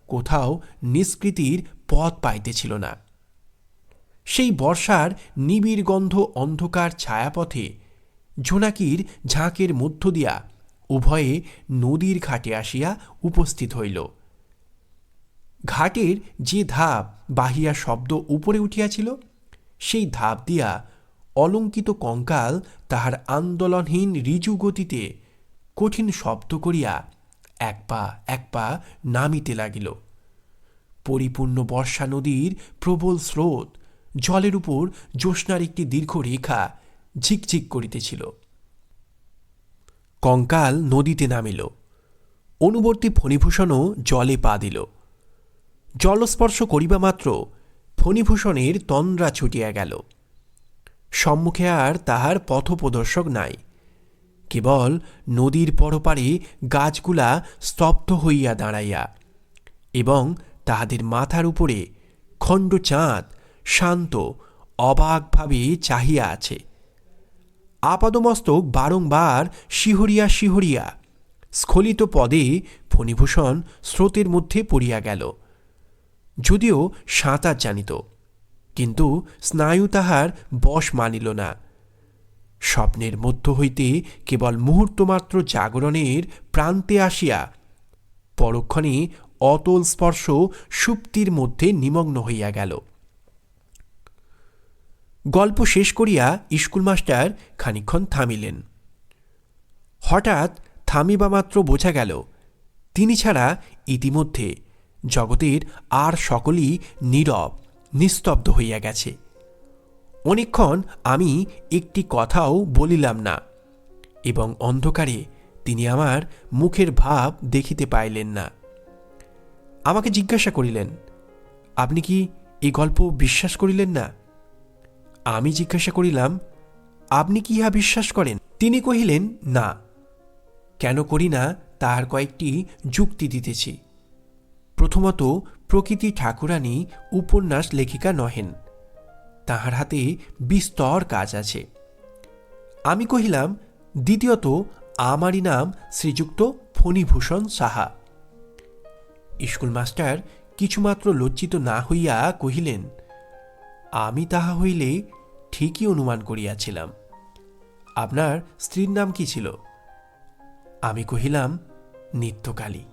কোথাও নিষ্কৃতির পথ পাইতেছিল না। সেই বর্ষার নিবিড় গন্ধ অন্ধকার ছায়াপথে জোনাকির ঝাঁকের মধ্য দিয়া উভয়ে নদীর ঘাটে আসিয়া উপস্থিত হইল। ঘাটের যে ধাপ বাহিয়া শব্দ উপরে উঠিয়াছিল, সেই ধাপ দিয়া অলঙ্কিত কঙ্কাল তাহার আন্দোলনহীন ঋজু গতিতে কঠিন শব্দ করিয়া এক পা নামিতে লাগিল। পরিপূর্ণ বর্ষা নদীর প্রবল স্রোত জলের উপর জ্যোৎস্নার একটি দীর্ঘ রেখা ঝিকঝিক করিতেছিল। কঙ্কাল নদীতে নামিল। অনুবর্তী ফণিভূষণও জলে পা দিল। জলস্পর্শ করিবা মাত্র ফণিভূষণের তন্দ্রা ছুটিয়া গেল। সম্মুখে আর তাহার পথপ্রদর্শক নাই। কেবল নদীর পরপারে গাছগুলা স্তব্ধ হইয়া দাঁড়াইয়া এবং তাহাদের মাথার উপরে খণ্ড চাঁদ শান্ত অবাকভাবে চাহিয়া আছে। আপাদমস্তক বারংবার শিহরিয়া শিহরিয়া স্খলিত পদে ফণিভূষণ স্রোতের মধ্যে পড়িয়া গেল। যদিও সাঁতার জানিত, কিন্তু স্নায়ু তাহার বশ মানিল না। স্বপ্নের মধ্য হইতে কেবল মুহূর্তমাত্র জাগরণের প্রান্তে আসিয়া পরক্ষণে অতল স্পর্শ সুপ্তির মধ্যে নিমগ্ন হইয়া গেল। গল্প শেষ করিয়া স্কুল মাস্টার খানিকক্ষণ থামিলেন। হঠাৎ থামিবা মাত্র বোঝা গেল তিনি ছাড়া ইতিমধ্যে জগতের আর সকলেই নীরব নিস্তব্ধ হইয়া গেছে। অনেকক্ষণ আমি একটি কথাও বলিলাম না, এবং অন্ধকারে তিনি আমার মুখের ভাব দেখিতে পাইলেন না। আমাকে জিজ্ঞাসা করিলেন, আপনি কি এই গল্প বিশ্বাস করিলেন না? আমি জিজ্ঞাসা করিলাম, আপনি কি ইহা বিশ্বাস করেন? তিনি কহিলেন, না। কেন করি না তাহার কয়েকটি যুক্তি দিতেছি। প্রথমত, প্রকৃতি ঠাকুরানী উপন্যাস লেখিকা নহেন, তাহার হাতে বিস্তর কাজ আছে। আমি কহিলাম, দ্বিতীয়ত, আমারই নাম শ্রীযুক্ত ফণিভূষণ সাহা। স্কুল মাস্টার কিছুমাত্র লজ্জিত না হইয়া কহিলেন, আমি তাহা হইলে ঠিকই অনুমান করিয়াছিলাম। আপনার স্ত্রীর নাম কি ছিল? আমি কহিলাম, নিত্যকালী।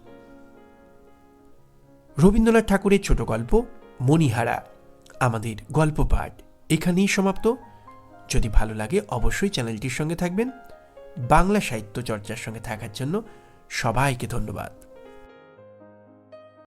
রবীন্দ্রনাথ ঠাকুরের ছোট গল্প মণিহারা আমাদের গল্প পাঠ এখানেই সমাপ্ত। যদি ভালো লাগে অবশ্যই চ্যানেলটির সঙ্গে থাকবেন। বাংলা সাহিত্য চর্চার সঙ্গে থাকার জন্য সবাইকে ধন্যবাদ।